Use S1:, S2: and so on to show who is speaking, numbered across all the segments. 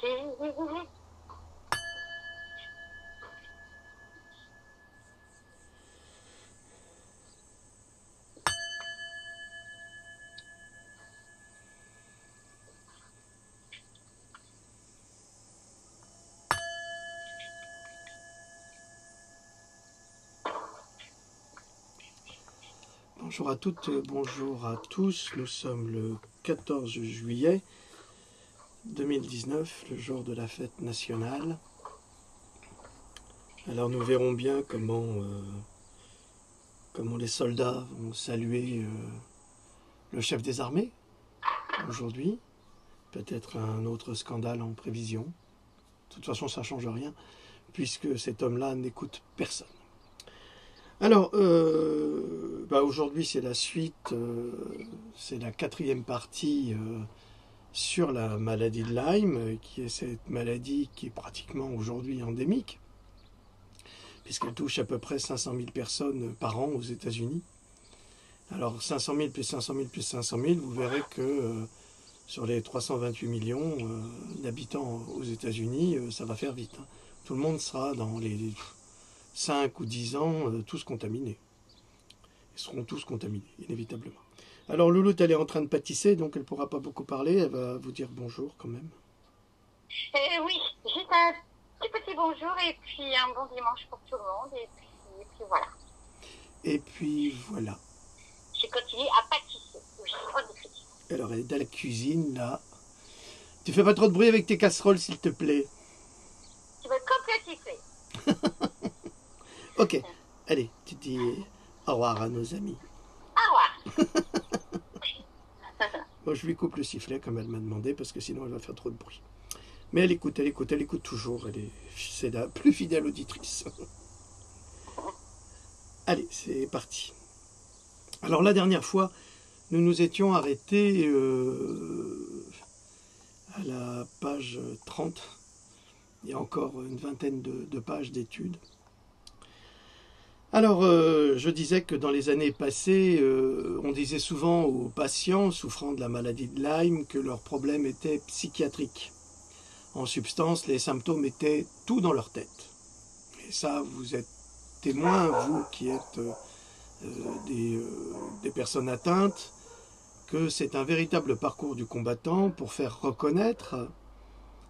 S1: Bonjour à toutes, bonjour à tous. Nous sommes le 14 juillet 2019, le jour de la fête nationale. Alors nous verrons bien comment les soldats vont saluer le chef des armées aujourd'hui. Peut-être un autre scandale en prévision. De toute façon, ça ne change rien, puisque cet homme-là n'écoute personne. Alors, aujourd'hui c'est la suite, c'est la 4e partie sur la maladie de Lyme, qui est cette maladie qui est pratiquement aujourd'hui endémique, puisqu'elle touche à peu près 500 000 personnes par an aux États-Unis. Alors 500 000 plus 500 000 plus 500 000, vous verrez que sur les 328 millions d'habitants aux États-Unis, ça va faire vite. Hein. Tout le monde sera dans les 5 ou 10 ans, tous contaminés. Ils seront tous contaminés, inévitablement. Alors Louloute, elle est en train de pâtisser, donc elle ne pourra pas beaucoup parler. Elle va vous dire bonjour quand même.
S2: Oui, juste un petit bonjour et puis un bon dimanche pour tout le monde. Et puis voilà.
S1: Et puis voilà.
S2: Je continue à pâtisser.
S1: Alors elle est dans la cuisine là. Tu fais pas trop de bruit avec tes casseroles s'il te plaît.
S2: Tu veux complètement siffler.
S1: Ok, allez, tu dis au revoir à nos amis.
S2: Au revoir.
S1: Moi je lui coupe le sifflet comme elle m'a demandé parce que sinon elle va faire trop de bruit. Mais elle écoute toujours. C'est la plus fidèle auditrice. Allez, c'est parti. Alors la dernière fois, nous nous étions arrêtés à la page 30. Il y a encore une vingtaine de pages d'études. Alors, je disais que dans les années passées, on disait souvent aux patients souffrant de la maladie de Lyme que leur problème était psychiatrique. En substance, les symptômes étaient tout dans leur tête. Et ça, vous êtes témoins, vous qui êtes des personnes atteintes, que c'est un véritable parcours du combattant pour faire reconnaître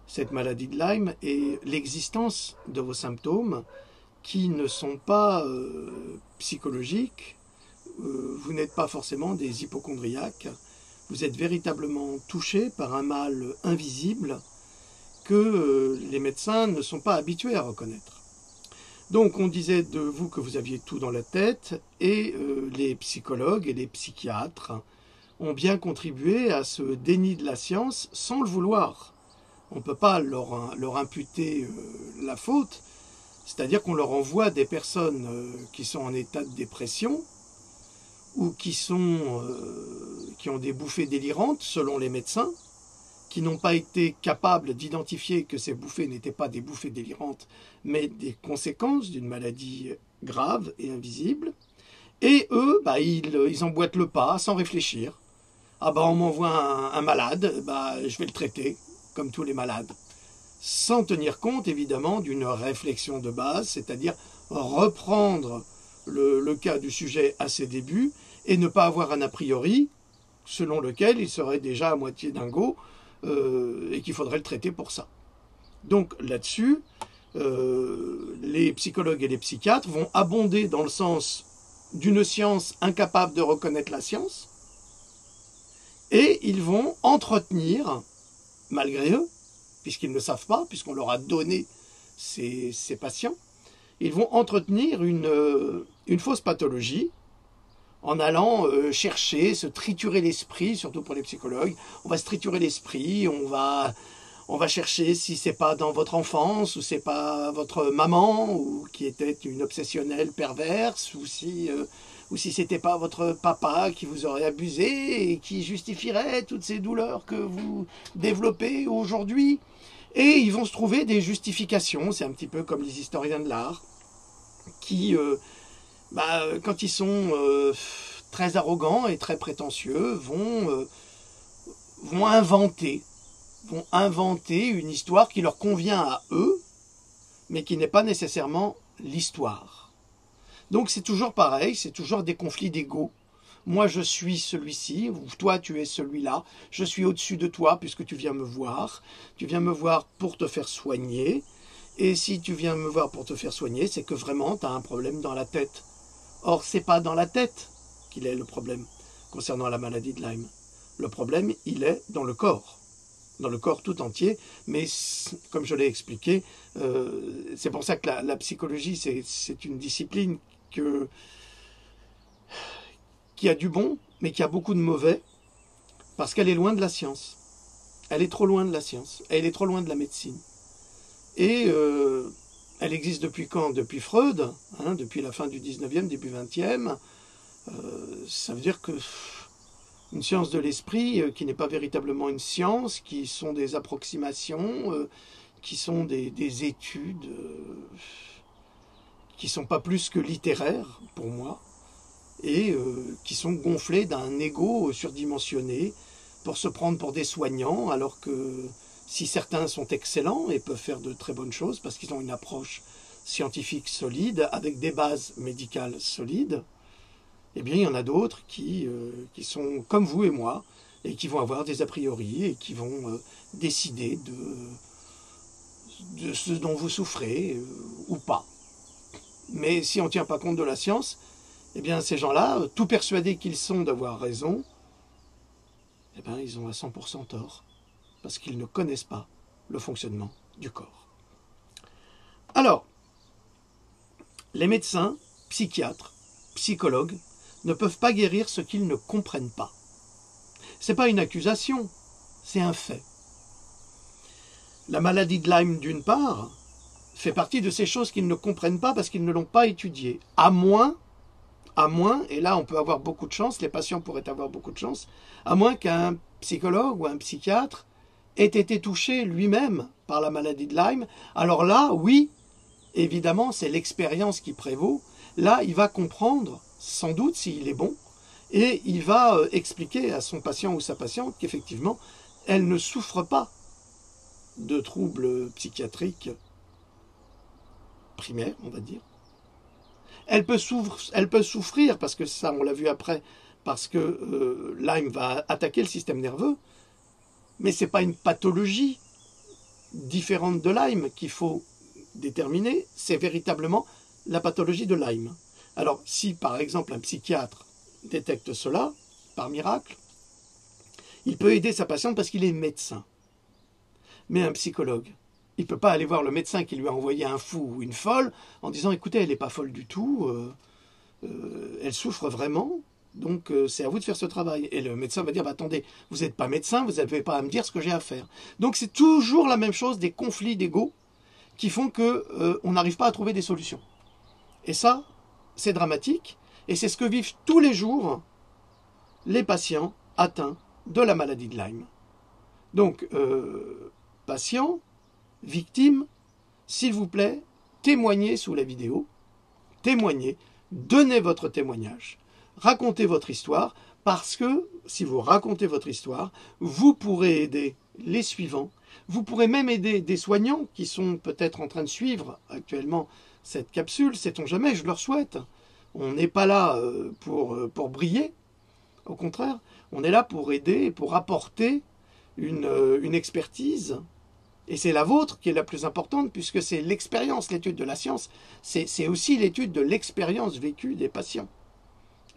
S1: cette maladie de Lyme et l'existence de vos symptômes qui ne sont pas psychologiques. Vous n'êtes pas forcément des hypocondriaques. Vous êtes véritablement touché par un mal invisible que les médecins ne sont pas habitués à reconnaître. Donc on disait de vous que vous aviez tout dans la tête et les psychologues et les psychiatres ont bien contribué à ce déni de la science sans le vouloir. On ne peut pas leur imputer la faute, c'est-à-dire qu'on leur envoie des personnes qui sont en état de dépression ou qui ont des bouffées délirantes selon les médecins, qui n'ont pas été capables d'identifier que ces bouffées n'étaient pas des bouffées délirantes, mais des conséquences d'une maladie grave et invisible. Et eux, ils emboîtent le pas sans réfléchir. Ah on m'envoie un malade, je vais le traiter, comme tous les malades. Sans tenir compte, évidemment, d'une réflexion de base, c'est-à-dire reprendre le cas du sujet à ses débuts et ne pas avoir un a priori selon lequel il serait déjà à moitié dingo et qu'il faudrait le traiter pour ça. Donc là-dessus, les psychologues et les psychiatres vont abonder dans le sens d'une science incapable de reconnaître la science et ils vont entretenir, malgré eux, puisqu'ils ne savent pas, puisqu'on leur a donné ces patients, ils vont entretenir une fausse pathologie en allant chercher, se triturer l'esprit, surtout pour les psychologues. On va se triturer l'esprit, on va chercher si c'est pas dans votre enfance, ou c'est pas votre maman, ou qui était une obsessionnelle perverse, ou si c'était pas votre papa qui vous aurait abusé et qui justifierait toutes ces douleurs que vous développez aujourd'hui. Et ils vont se trouver des justifications, c'est un petit peu comme les historiens de l'art, qui, quand ils sont très arrogants et très prétentieux, vont inventer vont inventer une histoire qui leur convient à eux, mais qui n'est pas nécessairement l'histoire. Donc c'est toujours pareil, c'est toujours des conflits d'ego. Moi je suis celui-ci, ou toi tu es celui-là, je suis au-dessus de toi puisque tu viens me voir pour te faire soigner, et si tu viens me voir pour te faire soigner, c'est que vraiment tu as un problème dans la tête. Or c'est pas dans la tête qu'il est le problème concernant la maladie de Lyme. Le problème, il est dans le corps tout entier, mais comme je l'ai expliqué, c'est pour ça que la psychologie, c'est une discipline qui a du bon, mais qui a beaucoup de mauvais, parce qu'elle est loin de la science. Elle est trop loin de la science, elle est trop loin de la médecine. Et elle existe depuis quand? Depuis Freud, hein, depuis la fin du 19e, début 20e. Ça veut dire que une science de l'esprit qui n'est pas véritablement une science, qui sont des approximations, qui sont des études qui ne sont pas plus que littéraires pour moi, et qui sont gonflées d'un ego surdimensionné pour se prendre pour des soignants, alors que si certains sont excellents et peuvent faire de très bonnes choses parce qu'ils ont une approche scientifique solide, avec des bases médicales solides, eh bien, il y en a d'autres qui sont comme vous et moi, et qui vont avoir des a priori, et qui vont décider de ce dont vous souffrez, ou pas. Mais si on ne tient pas compte de la science, eh bien, ces gens-là, tout persuadés qu'ils sont d'avoir raison, eh bien, ils ont à 100% tort, parce qu'ils ne connaissent pas le fonctionnement du corps. Alors, les médecins, psychiatres, psychologues, ne peuvent pas guérir ce qu'ils ne comprennent pas. Ce n'est pas une accusation, c'est un fait. La maladie de Lyme, d'une part, fait partie de ces choses qu'ils ne comprennent pas parce qu'ils ne l'ont pas étudiée. À moins, et là on peut avoir beaucoup de chance, les patients pourraient avoir beaucoup de chance, à moins qu'un psychologue ou un psychiatre ait été touché lui-même par la maladie de Lyme. Alors là, oui, évidemment, c'est l'expérience qui prévaut. Là, il va comprendre, sans doute, s'il est bon, et il va expliquer à son patient ou sa patiente qu'effectivement, elle ne souffre pas de troubles psychiatriques primaires, on va dire. Elle peut souffrir, parce que ça, on l'a vu après, parce que Lyme va attaquer le système nerveux, mais ce n'est pas une pathologie différente de Lyme qu'il faut déterminer, c'est véritablement la pathologie de Lyme. Alors, si par exemple un psychiatre détecte cela, par miracle, il peut aider sa patiente parce qu'il est médecin. Mais un psychologue, il ne peut pas aller voir le médecin qui lui a envoyé un fou ou une folle en disant « Écoutez, elle n'est pas folle du tout, elle souffre vraiment, donc c'est à vous de faire ce travail. » Et le médecin va dire bah, « Attendez, vous n'êtes pas médecin, vous n'avez pas à me dire ce que j'ai à faire. » Donc c'est toujours la même chose, des conflits d'ego qui font qu'on n'arrive pas à trouver des solutions. Et ça, c'est dramatique, et c'est ce que vivent tous les jours les patients atteints de la maladie de Lyme. Donc, patients, victimes, s'il vous plaît, témoignez sous la vidéo, témoignez, donnez votre témoignage, racontez votre histoire, parce que si vous racontez votre histoire, vous pourrez aider les suivants, vous pourrez même aider des soignants qui sont peut-être en train de suivre actuellement cette capsule, sait-on jamais, je leur souhaite. On n'est pas là pour briller, au contraire, on est là pour aider, pour apporter une expertise, et c'est la vôtre qui est la plus importante, puisque c'est l'expérience, l'étude de la science, c'est aussi l'étude de l'expérience vécue des patients,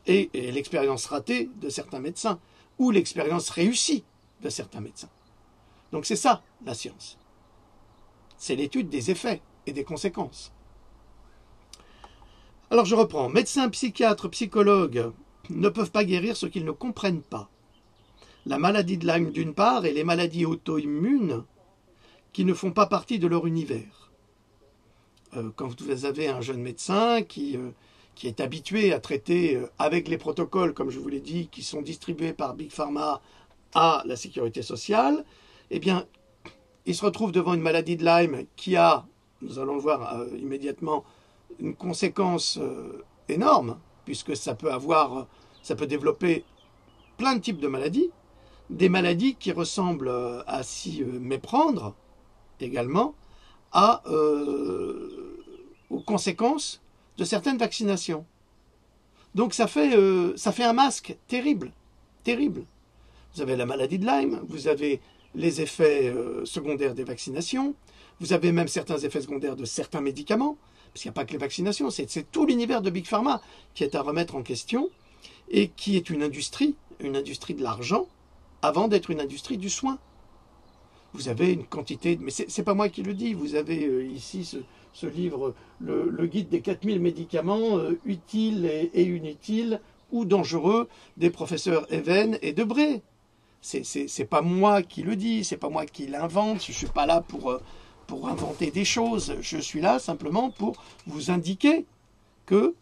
S1: et l'expérience ratée de certains médecins, ou l'expérience réussie de certains médecins. Donc c'est ça, la science. C'est l'étude des effets et des conséquences. Alors je reprends. Médecins, psychiatres, psychologues ne peuvent pas guérir ce qu'ils ne comprennent pas. La maladie de Lyme d'une part et les maladies auto-immunes qui ne font pas partie de leur univers. Quand vous avez un jeune médecin qui est habitué à traiter avec les protocoles, comme je vous l'ai dit, qui sont distribués par Big Pharma à la sécurité sociale, eh bien, il se retrouve devant une maladie de Lyme qui a, nous allons le voir immédiatement, une conséquence énorme, puisque ça peut développer plein de types de maladies. des maladies qui ressemblent à s'y méprendre également aux conséquences de certaines vaccinations. Donc ça fait un masque terrible, terrible. Vous avez la maladie de Lyme, vous avez les effets secondaires des vaccinations, vous avez même certains effets secondaires de certains médicaments, parce qu'il n'y a pas que les vaccinations, c'est tout l'univers de Big Pharma qui est à remettre en question et qui est une industrie de l'argent, avant d'être une industrie du soin. Vous avez une quantité, mais c'est pas moi qui le dis, vous avez ici ce livre, le guide des 4000 médicaments utiles et inutiles ou dangereux des professeurs Even et Debré. C'est pas moi qui le dis, c'est pas moi qui l'invente, je suis pas là pour inventer des choses, je suis là simplement pour vous indiquer que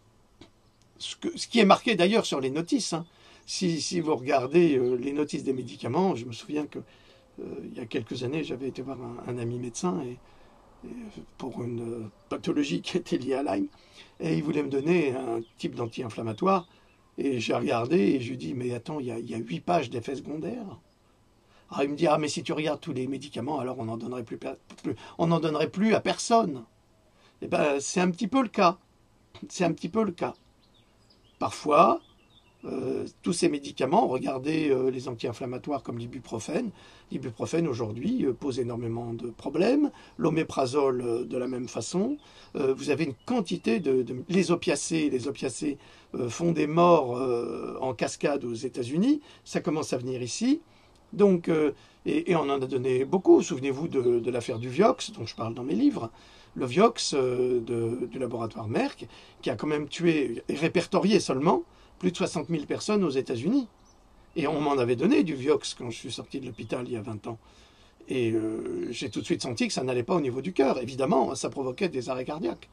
S1: ce qui est marqué d'ailleurs sur les notices, hein. Si vous regardez les notices des médicaments, je me souviens que il y a quelques années, j'avais été voir un ami médecin pour une pathologie qui était liée à Lyme, et il voulait me donner un type d'anti-inflammatoire, et j'ai regardé et je lui ai dit, mais attends, il y a 8 pages d'effets secondaires. Alors il me dit, ah mais si tu regardes tous les médicaments, alors on n'en donnerait plus à personne. Et ben c'est un petit peu le cas. C'est un petit peu le cas. Parfois, tous ces médicaments, regardez les anti-inflammatoires comme l'ibuprofène. L'ibuprofène aujourd'hui pose énormément de problèmes. L'oméprazole de la même façon. Vous avez une quantité les opiacés. Les opiacés font des morts en cascade aux États-Unis. Ça commence à venir ici. Donc, et on en a donné beaucoup. Souvenez-vous de l'affaire du Vioxx, dont je parle dans mes livres. Le Vioxx du laboratoire Merck, qui a quand même tué et répertorié seulement plus de 60 000 personnes aux États-Unis. Et on m'en avait donné du Vioxx quand je suis sorti de l'hôpital il y a 20 ans. Et j'ai tout de suite senti que ça n'allait pas au niveau du cœur. Évidemment, ça provoquait des arrêts cardiaques.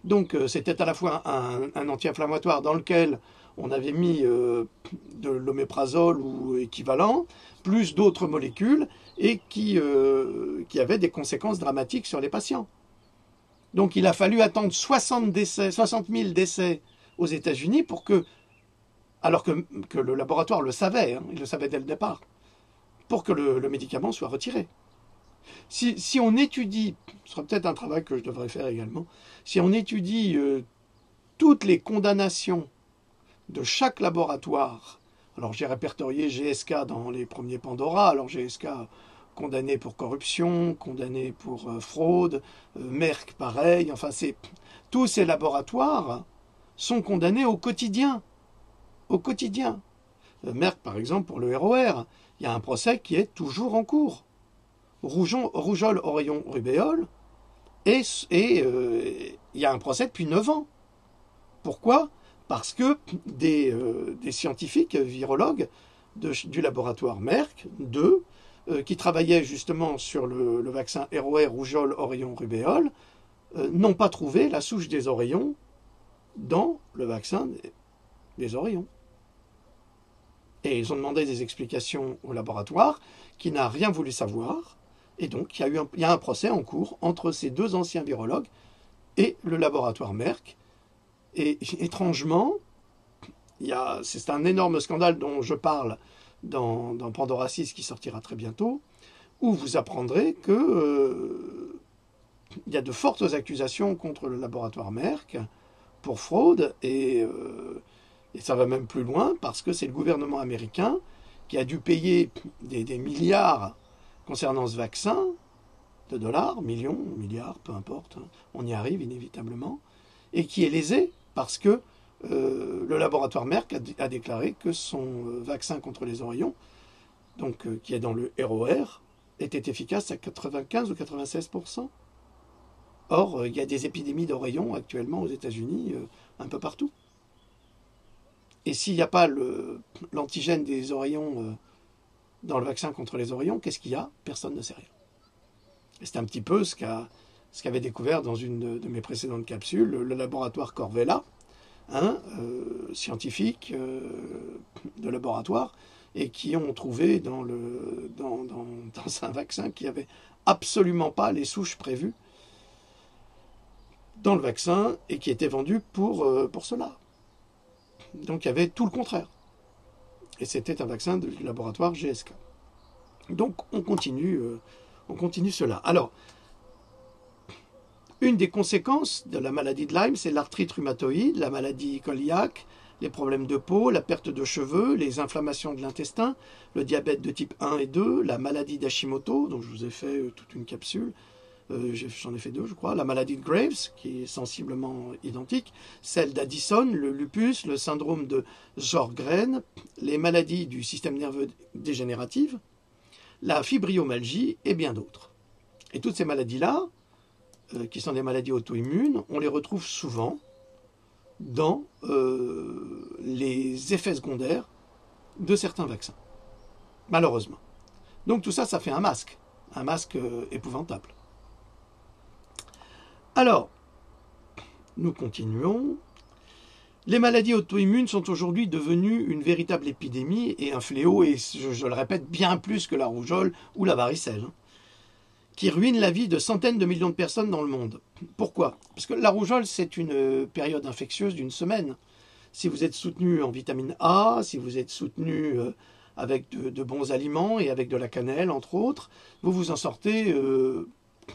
S1: Donc c'était à la fois un anti-inflammatoire dans lequel on avait mis de l'oméprazole ou équivalent, plus d'autres molécules, et qui avaient des conséquences dramatiques sur les patients. Donc il a fallu attendre 60 000 décès aux États-Unis pour que, alors que le laboratoire le savait, hein, il le savait dès le départ, pour que le médicament soit retiré. Si on étudie, ce sera peut-être un travail que je devrais faire également, si on étudie toutes les condamnations de chaque laboratoire, alors j'ai répertorié GSK dans les premiers Pandora, alors GSK condamné pour corruption, condamné pour fraude, Merck pareil, enfin tous ces laboratoires sont condamnés au quotidien. Au quotidien. Merck par exemple pour le ROR, il y a un procès qui est toujours en cours. Rougeole, oreillon, rubéole, et il y a un procès depuis 9 ans. Pourquoi ? Parce que des scientifiques, virologues du laboratoire Merck, qui travaillaient justement sur le vaccin ROR, rougeole, oreillon, rubéole, n'ont pas trouvé la souche des oreillons dans le vaccin des oreillons. Et ils ont demandé des explications au laboratoire, qui n'a rien voulu savoir. Et donc, il y a un procès en cours entre ces deux anciens virologues et le laboratoire Merck. Et étrangement, c'est un énorme scandale dont je parle dans Pandora 6 qui sortira très bientôt, où vous apprendrez que il y a de fortes accusations contre le laboratoire Merck pour fraude, et ça va même plus loin, parce que c'est le gouvernement américain qui a dû payer des milliards concernant ce vaccin, de dollars, millions, milliards, peu importe, hein, on y arrive inévitablement, et qui est lésé parce que le laboratoire Merck a déclaré que son vaccin contre les oreillons, donc qui est dans le ROR, était efficace à 95 ou 96%. Or, il y a des épidémies d'oreillons actuellement aux États-Unis, un peu partout. Et s'il n'y a pas l'antigène des oreillons dans le vaccin contre les oreillons, qu'est-ce qu'il y a ? Personne ne sait rien. Et c'est un petit peu ce qu'avait découvert dans une de mes précédentes capsules le laboratoire Corvella, scientifiques de laboratoire, et qui ont trouvé dans un vaccin qui n'avait absolument pas les souches prévues dans le vaccin et qui était vendu pour cela. Donc il y avait tout le contraire. Et c'était un vaccin du laboratoire GSK. Donc on continue cela. Alors, une des conséquences de la maladie de Lyme, c'est l'arthrite rhumatoïde, la maladie cœliaque, les problèmes de peau, la perte de cheveux, les inflammations de l'intestin, le diabète de type 1 et 2, la maladie d'Hashimoto, dont je vous ai fait toute une capsule, j'en ai fait 2 je crois, la maladie de Graves, qui est sensiblement identique, celle d'Addison, le lupus, le syndrome de Sjögren, les maladies du système nerveux dégénératif, la fibromyalgie et bien d'autres. Et toutes ces maladies-là, qui sont des maladies auto-immunes, on les retrouve souvent dans les effets secondaires de certains vaccins, malheureusement. Donc tout ça, ça fait un masque épouvantable. Alors, nous continuons. Les maladies auto-immunes sont aujourd'hui devenues une véritable épidémie et un fléau, et je le répète, bien plus que la rougeole ou la varicelle, qui ruine la vie de centaines de millions de personnes dans le monde. Pourquoi? Parce que la rougeole, c'est une période infectieuse d'une semaine. Si vous êtes soutenu en vitamine A, si vous êtes soutenu avec de bons aliments et avec de la cannelle, entre autres, vous vous en sortez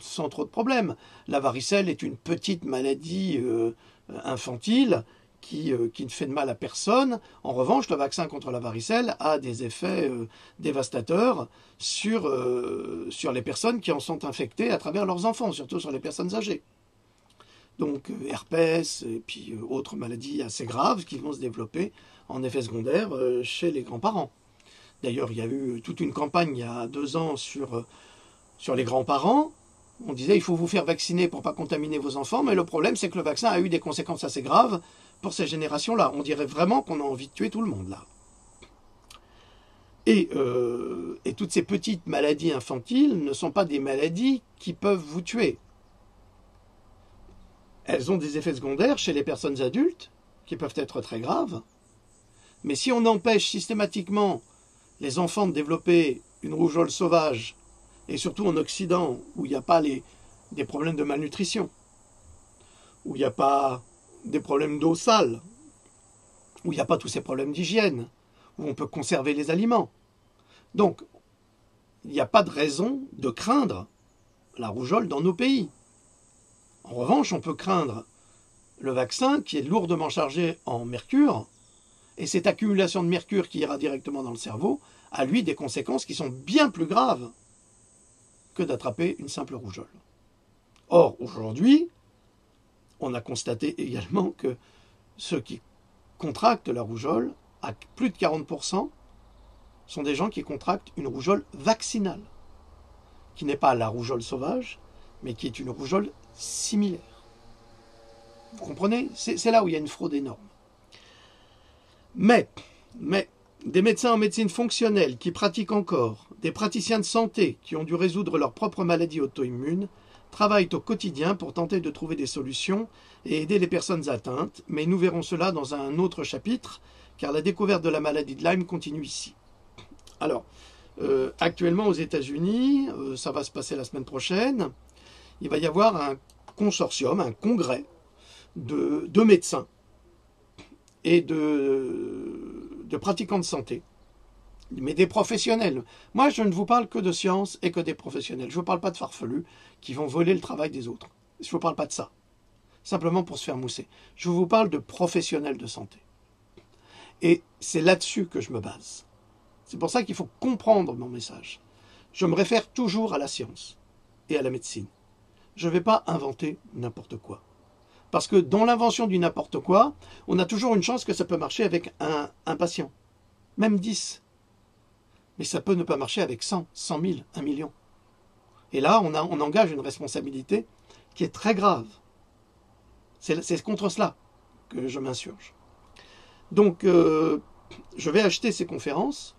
S1: sans trop de problèmes. La varicelle est une petite maladie infantile qui ne fait de mal à personne. En revanche, le vaccin contre la varicelle a des effets dévastateurs sur les personnes qui en sont infectées à travers leurs enfants, surtout sur les personnes âgées. Donc herpès et puis autres maladies assez graves qui vont se développer en effet secondaire chez les grands-parents. D'ailleurs, il y a eu toute une campagne il y a 2 ans sur les grands-parents. On disait il faut vous faire vacciner pour ne pas contaminer vos enfants, mais le problème c'est que le vaccin a eu des conséquences assez graves pour ces générations-là. On dirait vraiment qu'on a envie de tuer tout le monde là. Et toutes ces petites maladies infantiles ne sont pas des maladies qui peuvent vous tuer. Elles ont des effets secondaires chez les personnes adultes qui peuvent être très graves. Mais si on empêche systématiquement les enfants de développer une rougeole sauvage, et surtout en Occident, où il n'y a pas des problèmes de malnutrition, où il n'y a pas des problèmes d'eau sale, où il n'y a pas tous ces problèmes d'hygiène, où on peut conserver les aliments. Donc, il n'y a pas de raison de craindre la rougeole dans nos pays. En revanche, on peut craindre le vaccin qui est lourdement chargé en mercure, et cette accumulation de mercure qui ira directement dans le cerveau a, lui, des conséquences qui sont bien plus graves que d'attraper une simple rougeole. Or, aujourd'hui, on a constaté également que ceux qui contractent la rougeole, à plus de 40%, sont des gens qui contractent une rougeole vaccinale, qui n'est pas la rougeole sauvage, mais qui est une rougeole similaire. Vous comprenez? C'est là où il y a une fraude énorme. Mais, des médecins en médecine fonctionnelle qui pratiquent encore, des praticiens de santé qui ont dû résoudre leurs propres maladies auto-immunes, travaillent au quotidien pour tenter de trouver des solutions et aider les personnes atteintes, mais nous verrons cela dans un autre chapitre, car la découverte de la maladie de Lyme continue ici. Alors, actuellement aux États-Unis, ça va se passer la semaine prochaine, il va y avoir un consortium, un congrès de médecins et de pratiquants de santé, mais des professionnels. Moi, je ne vous parle que de science et que des professionnels. Je ne vous parle pas de farfelus qui vont voler le travail des autres. Je ne vous parle pas de ça, simplement pour se faire mousser. Je vous parle de professionnels de santé. Et c'est là-dessus que je me base. C'est pour ça qu'il faut comprendre mon message. Je me réfère toujours à la science et à la médecine. Je ne vais pas inventer n'importe quoi. Parce que dans l'invention du n'importe quoi, on a toujours une chance que ça peut marcher avec un patient. Même 10. Mais ça peut ne pas marcher avec 100, 100 000, 1 million. Et là, on engage une responsabilité qui est très grave. C'est contre cela que je m'insurge. Donc, je vais acheter ces conférences,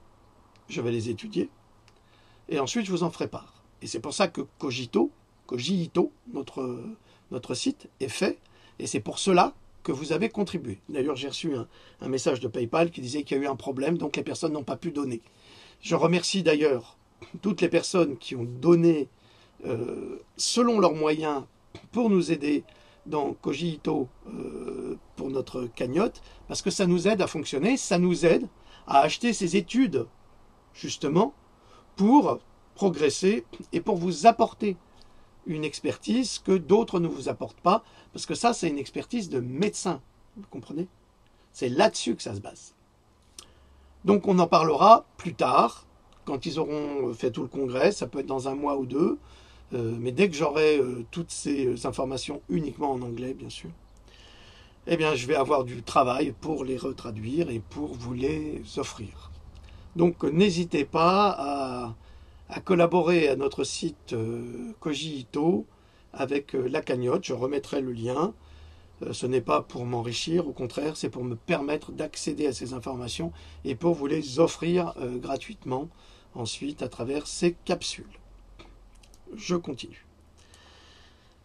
S1: je vais les étudier, et ensuite je vous en ferai part. Et c'est pour ça que Cogito, notre site, est fait, et c'est pour cela que vous avez contribué. D'ailleurs, j'ai reçu un message de PayPal qui disait qu'il y a eu un problème, donc les personnes n'ont pas pu donner. Je remercie d'ailleurs toutes les personnes qui ont donné selon leurs moyens pour nous aider dans Cogito pour notre cagnotte, parce que ça nous aide à fonctionner, ça nous aide à acheter ces études, justement, pour progresser et pour vous apporter une expertise que d'autres ne vous apportent pas, parce que ça, c'est une expertise de médecin, vous comprenez? C'est là-dessus que ça se base. Donc on en parlera plus tard, quand ils auront fait tout le congrès, ça peut être dans un mois ou deux, mais dès que j'aurai toutes ces informations uniquement en anglais, bien sûr, eh bien je vais avoir du travail pour les retraduire et pour vous les offrir. Donc n'hésitez pas à collaborer à notre site Koji Ito avec la cagnotte, je remettrai le lien. Ce n'est pas pour m'enrichir, au contraire, c'est pour me permettre d'accéder à ces informations et pour vous les offrir gratuitement ensuite à travers ces capsules. Je continue.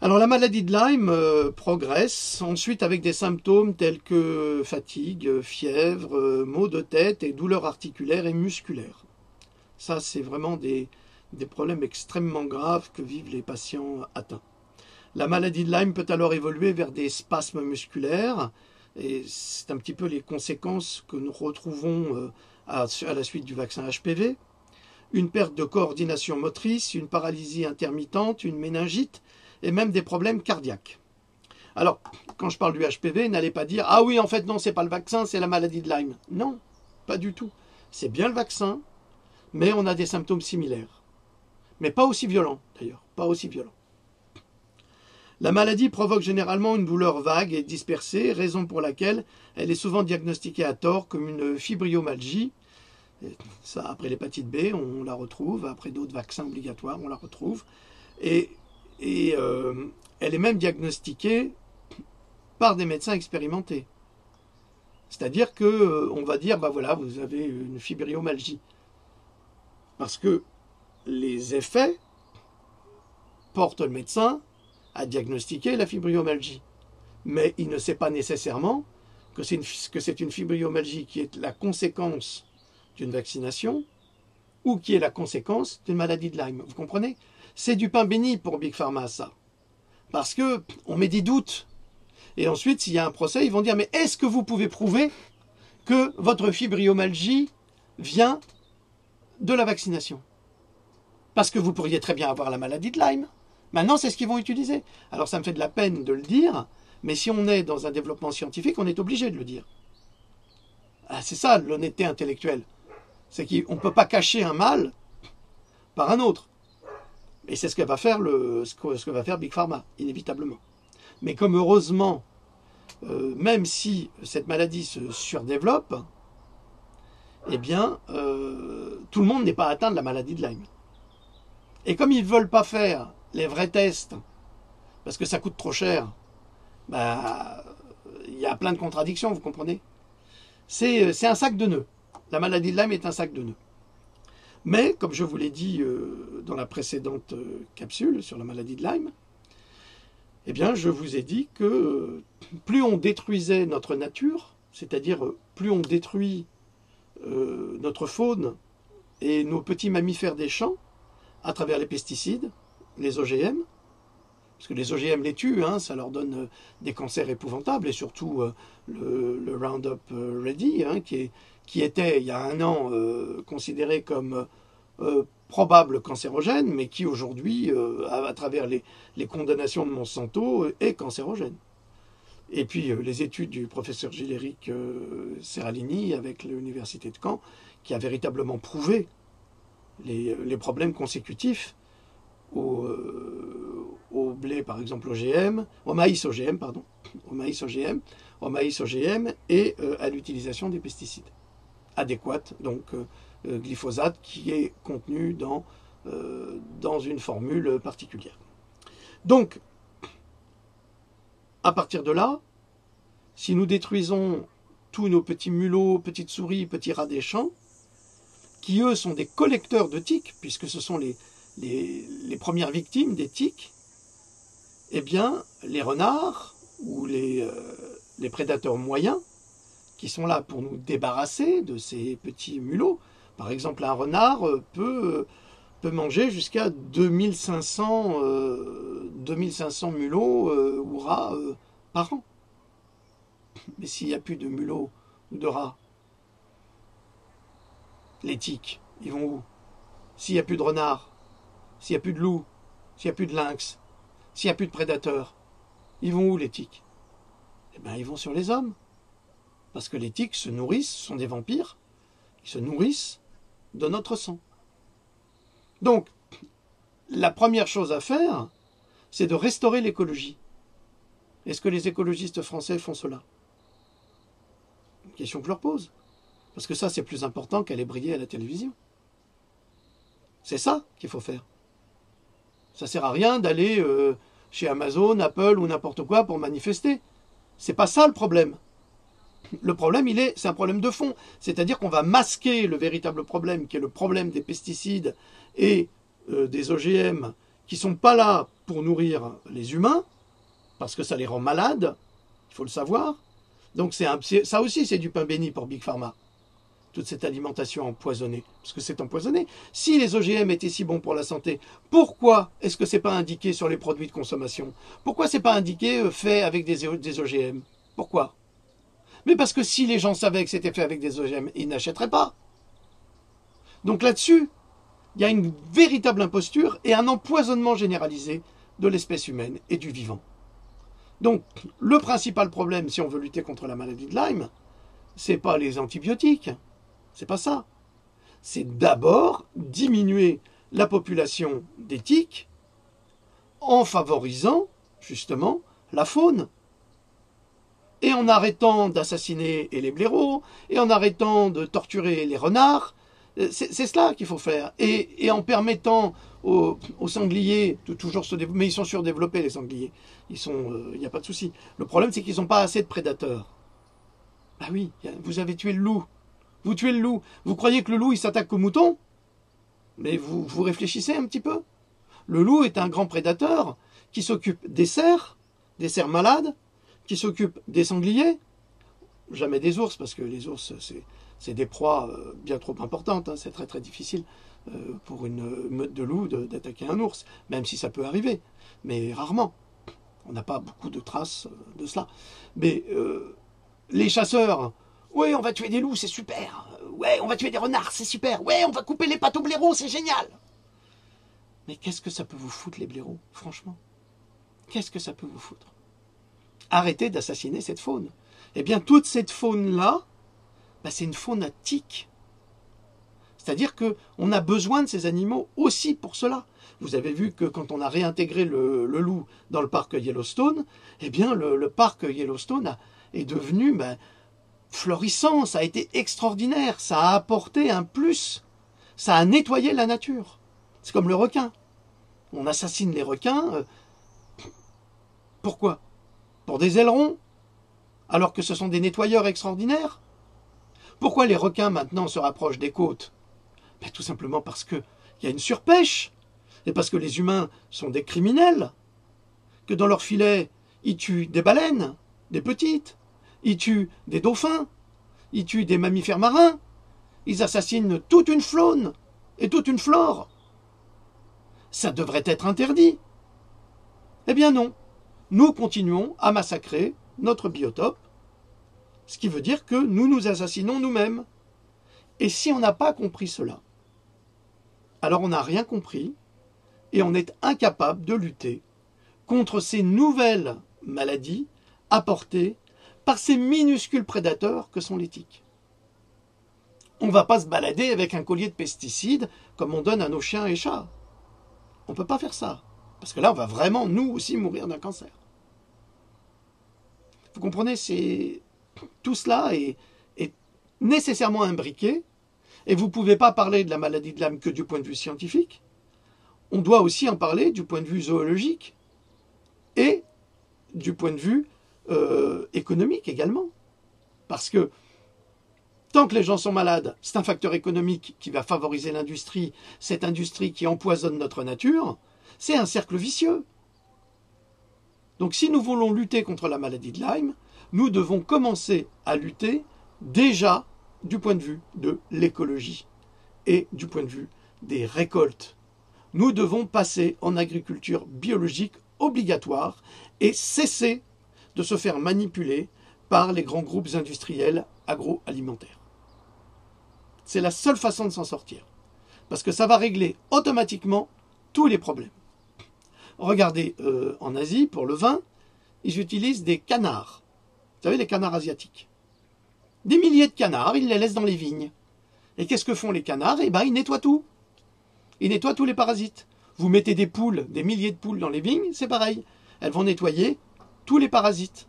S1: Alors la maladie de Lyme progresse ensuite avec des symptômes tels que fatigue, fièvre, maux de tête et douleurs articulaires et musculaires. Ça, c'est vraiment des problèmes extrêmement graves que vivent les patients atteints. La maladie de Lyme peut alors évoluer vers des spasmes musculaires, et c'est un petit peu les conséquences que nous retrouvons à la suite du vaccin HPV. Une perte de coordination motrice, une paralysie intermittente, une méningite, et même des problèmes cardiaques. Alors, quand je parle du HPV, n'allez pas dire « Ah oui, en fait, non, c'est pas le vaccin, c'est la maladie de Lyme. » Non, pas du tout. C'est bien le vaccin, mais on a des symptômes similaires. Mais pas aussi violents, d'ailleurs, pas aussi violents. La maladie provoque généralement une douleur vague et dispersée, raison pour laquelle elle est souvent diagnostiquée à tort comme une fibromyalgie. Ça, après l'hépatite B, on la retrouve, après d'autres vaccins obligatoires, on la retrouve. Et elle est même diagnostiquée par des médecins expérimentés. C'est-à-dire qu'on va dire, bah voilà, vous avez une fibromyalgie. Parce que les effets portent le médecin à diagnostiquer la fibromyalgie. Mais il ne sait pas nécessairement que c'est une fibromyalgie qui est la conséquence d'une vaccination ou qui est la conséquence d'une maladie de Lyme. Vous comprenez? C'est du pain béni pour Big Pharma, ça. Parce qu'on met des doutes. Et ensuite, s'il y a un procès, ils vont dire, mais est-ce que vous pouvez prouver que votre fibromyalgie vient de la vaccination? Parce que vous pourriez très bien avoir la maladie de Lyme. Maintenant, c'est ce qu'ils vont utiliser. Alors, ça me fait de la peine de le dire, mais si on est dans un développement scientifique, on est obligé de le dire. Ah, c'est ça, l'honnêteté intellectuelle. C'est qu'on ne peut pas cacher un mal par un autre. Et c'est ce que va faire Big Pharma, inévitablement. Mais comme heureusement, même si cette maladie se surdéveloppe, eh bien, tout le monde n'est pas atteint de la maladie de Lyme. Et comme ils ne veulent pas faire les vrais tests, parce que ça coûte trop cher, bah, il y a plein de contradictions, vous comprenez? C'est un sac de nœuds. La maladie de Lyme est un sac de nœuds. Mais, comme je vous l'ai dit dans la précédente capsule sur la maladie de Lyme, eh bien, je vous ai dit que plus on détruisait notre nature, c'est-à-dire plus on détruit notre faune et nos petits mammifères des champs à travers les pesticides, les OGM, parce que les OGM les tuent, hein, ça leur donne des cancers épouvantables, et surtout le Roundup Ready, hein, qui était il y a un an considéré comme probable cancérogène, mais qui aujourd'hui, à travers les condamnations de Monsanto, est cancérogène. Et puis les études du professeur Gilles-Éric Serralini avec l'université de Caen, qui a véritablement prouvé les problèmes consécutifs au blé, par exemple, OGM, au maïs OGM, pardon, au maïs OGM et à l'utilisation des pesticides adéquates, donc glyphosate qui est contenu dans une formule particulière. Donc, à partir de là, si nous détruisons tous nos petits mulots, petites souris, petits rats des champs, qui eux sont des collecteurs de tiques, puisque ce sont les premières victimes des tiques, eh bien, les renards ou les prédateurs moyens, qui sont là pour nous débarrasser de ces petits mulots, par exemple, un renard peut manger jusqu'à 2500 mulots ou rats par an. Mais s'il n'y a plus de mulots ou de rats, Les tiques, ils vont où? S'il n'y a plus de renards, s'il n'y a plus de loups, s'il n'y a plus de lynx, s'il n'y a plus de prédateurs, ils vont où les tiques? Eh bien, ils vont sur les hommes. Parce que les tiques se nourrissent, sont des vampires, ils se nourrissent de notre sang. Donc, la première chose à faire, c'est de restaurer l'écologie. Est-ce que les écologistes français font cela? Une question que je leur pose. Parce que ça, c'est plus important qu'aller briller à la télévision. C'est ça qu'il faut faire. Ça ne sert à rien d'aller chez Amazon, Apple ou n'importe quoi pour manifester. C'est pas ça le problème. Le problème, c'est un problème de fond. C'est-à-dire qu'on va masquer le véritable problème, qui est le problème des pesticides et des OGM, qui ne sont pas là pour nourrir les humains, parce que ça les rend malades, il faut le savoir. Donc ça aussi, c'est du pain béni pour Big Pharma. Toute cette alimentation empoisonnée, parce que c'est empoisonné. Si les OGM étaient si bons pour la santé, pourquoi est-ce que c'est pas indiqué sur les produits de consommation? Pourquoi c'est pas indiqué fait avec des OGM? Pourquoi? Mais parce que si les gens savaient que c'était fait avec des OGM, ils n'achèteraient pas. Donc là-dessus, il y a une véritable imposture et un empoisonnement généralisé de l'espèce humaine et du vivant. Donc, le principal problème, si on veut lutter contre la maladie de Lyme, c'est pas les antibiotiques, c'est pas ça. C'est d'abord diminuer la population des tiques en favorisant, justement, la faune. Et en arrêtant d'assassiner les blaireaux, et en arrêtant de torturer les renards. C'est cela qu'il faut faire. Et en permettant aux sangliers de toujours se développer. Mais ils sont surdéveloppés, les sangliers. Il n'y a pas de souci. Le problème, c'est qu'ils n'ont pas assez de prédateurs. Ah oui, vous avez tué le loup. Vous tuez le loup. Vous croyez que le loup, il s'attaque aux moutons? Mais vous réfléchissez un petit peu. Le loup est un grand prédateur qui s'occupe des cerfs malades, qui s'occupe des sangliers, jamais des ours, parce que les ours, c'est des proies bien trop importantes. Hein. C'est très très difficile pour une meute de loups d'attaquer un ours, même si ça peut arriver, mais rarement. On n'a pas beaucoup de traces de cela. Mais les chasseurs, ouais, on va tuer des loups, c'est super. Ouais, on va tuer des renards, c'est super. Ouais, on va couper les pattes aux blaireaux, c'est génial. Mais qu'est-ce que ça peut vous foutre, les blaireaux, franchement? Qu'est-ce que ça peut vous foutre? Arrêtez d'assassiner cette faune. Eh bien, toute cette faune-là, c'est une faune à tiques. C'est-à-dire qu'on a besoin de ces animaux aussi pour cela. Vous avez vu que quand on a réintégré le loup dans le parc Yellowstone, eh bien, le parc Yellowstone est devenu florissant, ça a été extraordinaire, ça a apporté un plus, ça a nettoyé la nature. C'est comme le requin. On assassine les requins. Pourquoi? Pour des ailerons, alors que ce sont des nettoyeurs extraordinaires? Pourquoi les requins maintenant se rapprochent des côtes? Tout simplement parce qu'il y a une surpêche, et parce que les humains sont des criminels, que dans leurs filets, ils tuent des baleines, des petites, ils tuent des dauphins, ils tuent des mammifères marins, ils assassinent toute une faune et toute une flore. Ça devrait être interdit. Eh bien non. Nous continuons à massacrer notre biotope, ce qui veut dire que nous nous assassinons nous-mêmes. Et si on n'a pas compris cela, alors on n'a rien compris et on est incapable de lutter contre ces nouvelles maladies apportées par ces minuscules prédateurs que sont les tiques. On ne va pas se balader avec un collier de pesticides comme on donne à nos chiens et chats. On ne peut pas faire ça. Parce que là, on va vraiment, nous aussi, mourir d'un cancer. Vous comprenez, tout cela est nécessairement imbriqué, et vous ne pouvez pas parler de la maladie de Lyme que du point de vue scientifique. On doit aussi en parler du point de vue zoologique et du point de vue économique également. Parce que tant que les gens sont malades, c'est un facteur économique qui va favoriser l'industrie, cette industrie qui empoisonne notre nature. C'est un cercle vicieux. Donc si nous voulons lutter contre la maladie de Lyme, nous devons commencer à lutter déjà du point de vue de l'écologie et du point de vue des récoltes. Nous devons passer en agriculture biologique obligatoire et cesser de se faire manipuler par les grands groupes industriels agroalimentaires. C'est la seule façon de s'en sortir. Parce que ça va régler automatiquement tous les problèmes. Regardez, en Asie, pour le vin, ils utilisent des canards. Vous savez, les canards asiatiques. Des milliers de canards, ils les laissent dans les vignes. Et qu'est-ce que font les canards? Eh bien, ils nettoient tout. Ils nettoient tous les parasites. Vous mettez des poules, des milliers de poules dans les vignes, c'est pareil. Elles vont nettoyer tous les parasites.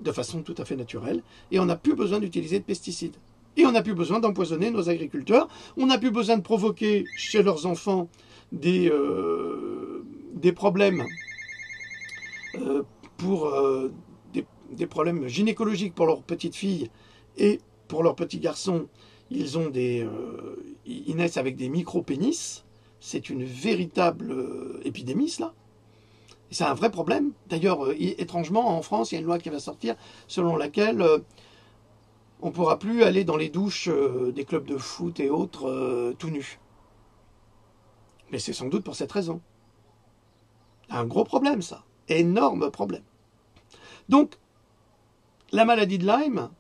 S1: De façon tout à fait naturelle. Et on n'a plus besoin d'utiliser de pesticides. Et on n'a plus besoin d'empoisonner nos agriculteurs. On n'a plus besoin de provoquer chez leurs enfants des problèmes des problèmes gynécologiques pour leurs petites filles et pour leurs petits garçons. Ils naissent avec des micro-pénis. C'est une véritable épidémie, cela. Et c'est un vrai problème. D'ailleurs, étrangement, en France, il y a une loi qui va sortir selon laquelle on ne pourra plus aller dans les douches des clubs de foot et autres tout nus. Mais c'est sans doute pour cette raison. Un gros problème, ça. Énorme problème. Donc, la maladie de Lyme,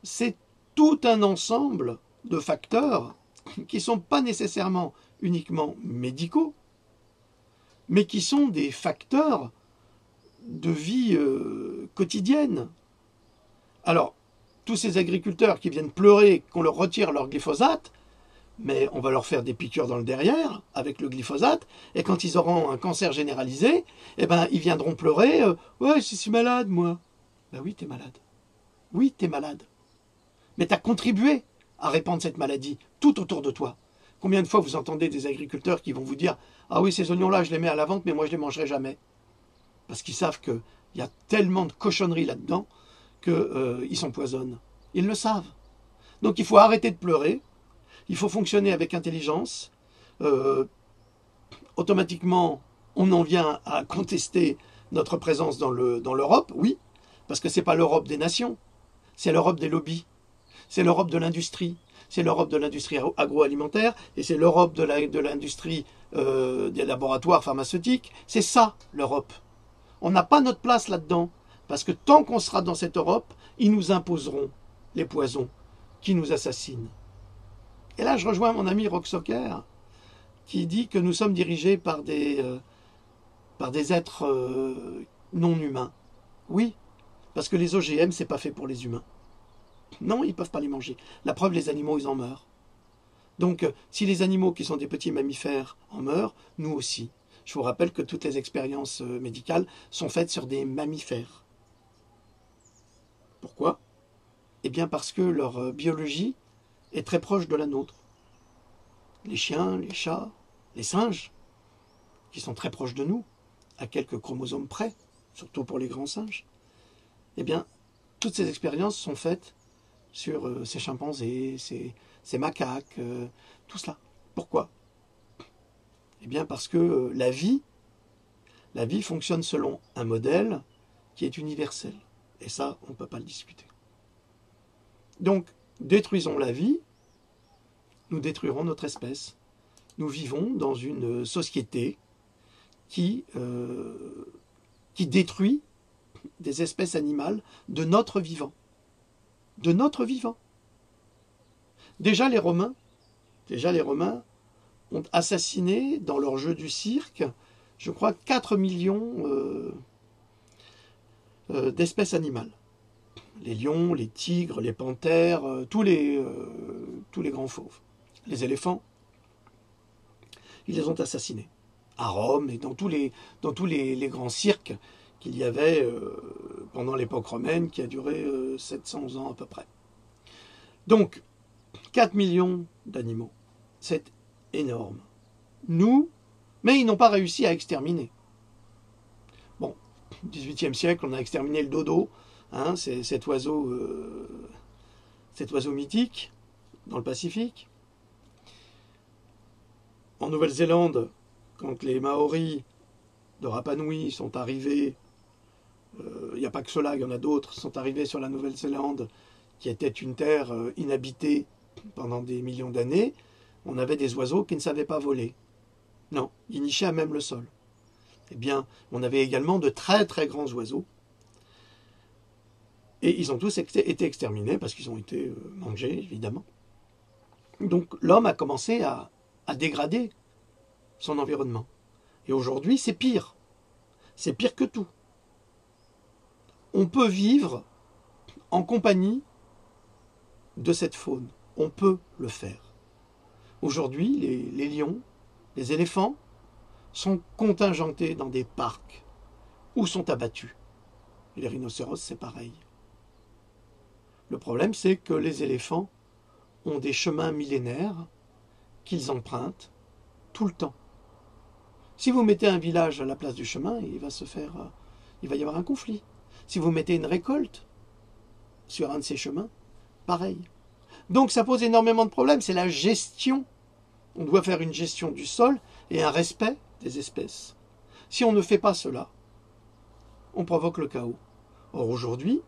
S1: c'est tout un ensemble de facteurs qui ne sont pas nécessairement uniquement médicaux, mais qui sont des facteurs de vie quotidienne. Alors, tous ces agriculteurs qui viennent pleurer qu'on leur retire leur glyphosate, mais on va leur faire des piqûres dans le derrière avec le glyphosate, et quand ils auront un cancer généralisé, eh ben, ils viendront pleurer « Ouais, je suis malade, moi. » Ben oui, t'es malade. Oui, t'es malade. Mais t'as contribué à répandre cette maladie tout autour de toi. Combien de fois vous entendez des agriculteurs qui vont vous dire « Ah oui, ces oignons-là, je les mets à la vente, mais moi, je les mangerai jamais. » Parce qu'ils savent qu'il y a tellement de cochonneries là-dedans qu'ils s'empoisonnent. Ils le savent. Donc il faut arrêter de pleurer. Il faut fonctionner avec intelligence. Automatiquement, on en vient à contester notre présence dans l'Europe, oui, parce que ce n'est pas l'Europe des nations, c'est l'Europe des lobbies, c'est l'Europe de l'industrie, c'est l'Europe de l'industrie agroalimentaire, et c'est l'Europe de l'industrie des laboratoires pharmaceutiques. C'est ça, l'Europe. On n'a pas notre place là-dedans, parce que tant qu'on sera dans cette Europe, ils nous imposeront les poisons qui nous assassinent. Et là, je rejoins mon ami Rock Soccer, qui dit que nous sommes dirigés par des êtres non humains. Oui, parce que les OGM, c'est pas fait pour les humains. Non, ils ne peuvent pas les manger. La preuve, les animaux, ils en meurent. Donc, si les animaux qui sont des petits mammifères en meurent, nous aussi. Je vous rappelle que toutes les expériences médicales sont faites sur des mammifères. Pourquoi? Eh bien parce que leur biologie est très proche de la nôtre. Les chiens, les chats, les singes, qui sont très proches de nous, à quelques chromosomes près, surtout pour les grands singes, eh bien, toutes ces expériences sont faites sur ces chimpanzés, ces macaques, tout cela. Pourquoi? Eh bien parce que la vie fonctionne selon un modèle qui est universel. Et ça, on ne peut pas le discuter. Donc, détruisons la vie, nous détruirons notre espèce. Nous vivons dans une société qui détruit des espèces animales de notre vivant. De notre vivant. Déjà les Romains ont assassiné dans leur jeu du cirque, je crois, 4 millions d'espèces animales. Les lions, les tigres, les panthères, tous les grands fauves. Les éléphants, ils les ont assassinés. À Rome et dans tous les grands cirques qu'il y avait pendant l'époque romaine qui a duré 700 ans à peu près. Donc, 4 millions d'animaux, c'est énorme. Mais ils n'ont pas réussi à exterminer. Bon, au XVIIIe siècle, on a exterminé le dodo, hein, c'est cet oiseau mythique dans le Pacifique. En Nouvelle-Zélande, quand les Maoris de Rapa Nui sont arrivés, il n'y a pas que ceux-là, il y en a d'autres, sont arrivés sur la Nouvelle-Zélande, qui était une terre inhabitée pendant des millions d'années, on avait des oiseaux qui ne savaient pas voler. Non, ils nichaient à même le sol. Eh bien, on avait également de très très grands oiseaux. Et ils ont tous été exterminés parce qu'ils ont été mangés, évidemment. Donc l'homme a commencé à dégrader son environnement. Et aujourd'hui, c'est pire. C'est pire que tout. On peut vivre en compagnie de cette faune. On peut le faire. Aujourd'hui, les lions, les éléphants sont contingentés dans des parcs ou sont abattus. Et les rhinocéros, c'est pareil. Le problème, c'est que les éléphants ont des chemins millénaires qu'ils empruntent tout le temps. Si vous mettez un village à la place du chemin, il va y avoir un conflit. Si vous mettez une récolte sur un de ces chemins, pareil. Donc ça pose énormément de problèmes, c'est la gestion. On doit faire une gestion du sol et un respect des espèces. Si on ne fait pas cela, on provoque le chaos. Or aujourd'hui,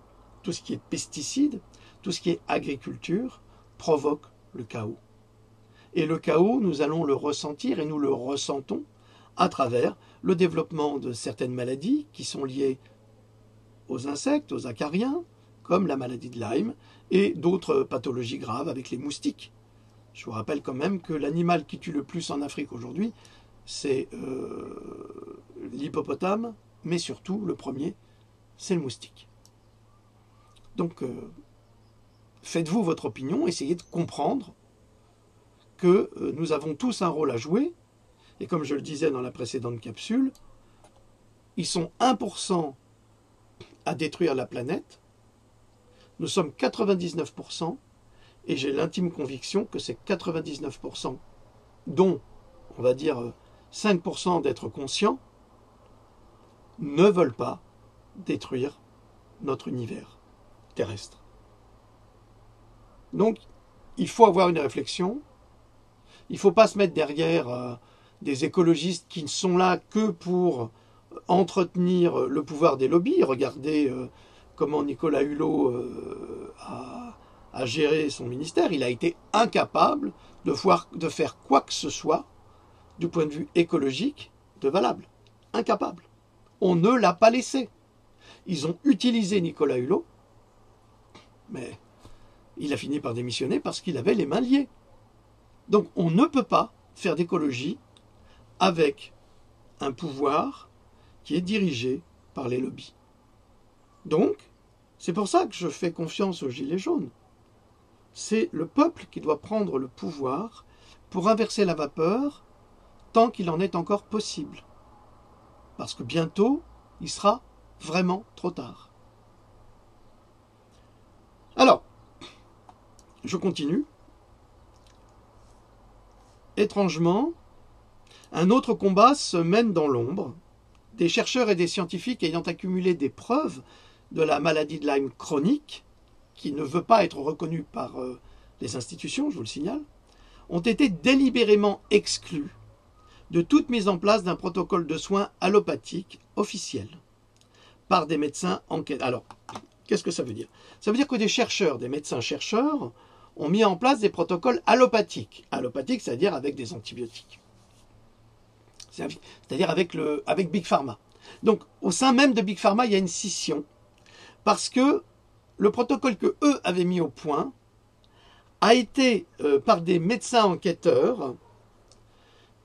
S1: tout ce qui est pesticides, tout ce qui est agriculture, provoque le chaos. Et le chaos, nous allons le ressentir et nous le ressentons à travers le développement de certaines maladies qui sont liées aux insectes, aux acariens, comme la maladie de Lyme, et d'autres pathologies graves avec les moustiques. Je vous rappelle quand même que l'animal qui tue le plus en Afrique aujourd'hui, c'est l'hippopotame, mais surtout, le premier, c'est le moustique. Donc, faites-vous votre opinion, essayez de comprendre que nous avons tous un rôle à jouer, et comme je le disais dans la précédente capsule, ils sont 1% à détruire la planète, nous sommes 99%, et j'ai l'intime conviction que c'est 99%, dont, on va dire, 5% d'être conscients, ne veulent pas détruire notre univers terrestre. Donc, il faut avoir une réflexion. Il ne faut pas se mettre derrière des écologistes qui ne sont là que pour entretenir le pouvoir des lobbies. Regardez comment Nicolas Hulot a géré son ministère. Il a été incapable de faire quoi que ce soit du point de vue écologique de valable. Incapable. On ne l'a pas laissé. Ils ont utilisé Nicolas Hulot, mais il a fini par démissionner parce qu'il avait les mains liées. Donc on ne peut pas faire d'écologie avec un pouvoir qui est dirigé par les lobbies. Donc, c'est pour ça que je fais confiance aux Gilets jaunes. C'est le peuple qui doit prendre le pouvoir pour inverser la vapeur tant qu'il en est encore possible. Parce que bientôt, il sera vraiment trop tard. Alors, je continue. Étrangement, un autre combat se mène dans l'ombre. Des chercheurs et des scientifiques ayant accumulé des preuves de la maladie de Lyme chronique, qui ne veut pas être reconnue par les institutions, je vous le signale, ont été délibérément exclus de toute mise en place d'un protocole de soins allopathique officiel par des médecins enquêteurs. Alors, qu'est-ce que ça veut dire? Ça veut dire que des chercheurs, des médecins-chercheurs, ont mis en place des protocoles allopathiques. Allopathiques, c'est-à-dire avec des antibiotiques. C'est-à-dire avec Big Pharma. Donc, au sein même de Big Pharma, il y a une scission. Parce que le protocole que eux avaient mis au point a été, par des médecins enquêteurs,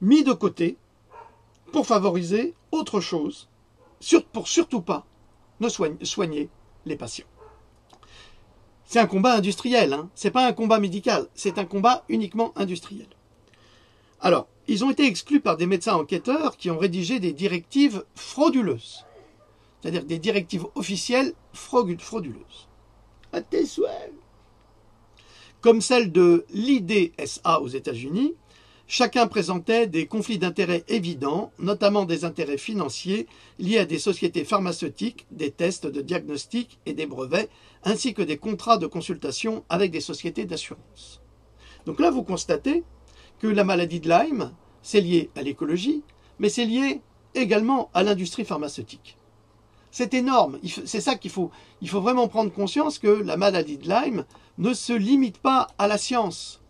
S1: mis de côté pour favoriser autre chose, pour surtout pas ne soigner les patients. C'est un combat industriel, hein. Ce n'est pas un combat médical, c'est un combat uniquement industriel. Alors, ils ont été exclus par des médecins enquêteurs qui ont rédigé des directives frauduleuses, c'est-à-dire des directives officielles frauduleuses. À tes souhaits. Comme celle de l'IDSA aux États-Unis, chacun présentait des conflits d'intérêts évidents, notamment des intérêts financiers liés à des sociétés pharmaceutiques, des tests de diagnostic et des brevets, ainsi que des contrats de consultation avec des sociétés d'assurance. Donc là, vous constatez que la maladie de Lyme, c'est lié à l'écologie, mais c'est lié également à l'industrie pharmaceutique. C'est énorme. C'est ça qu'il faut. Il faut vraiment prendre conscience que la maladie de Lyme ne se limite pas à la science.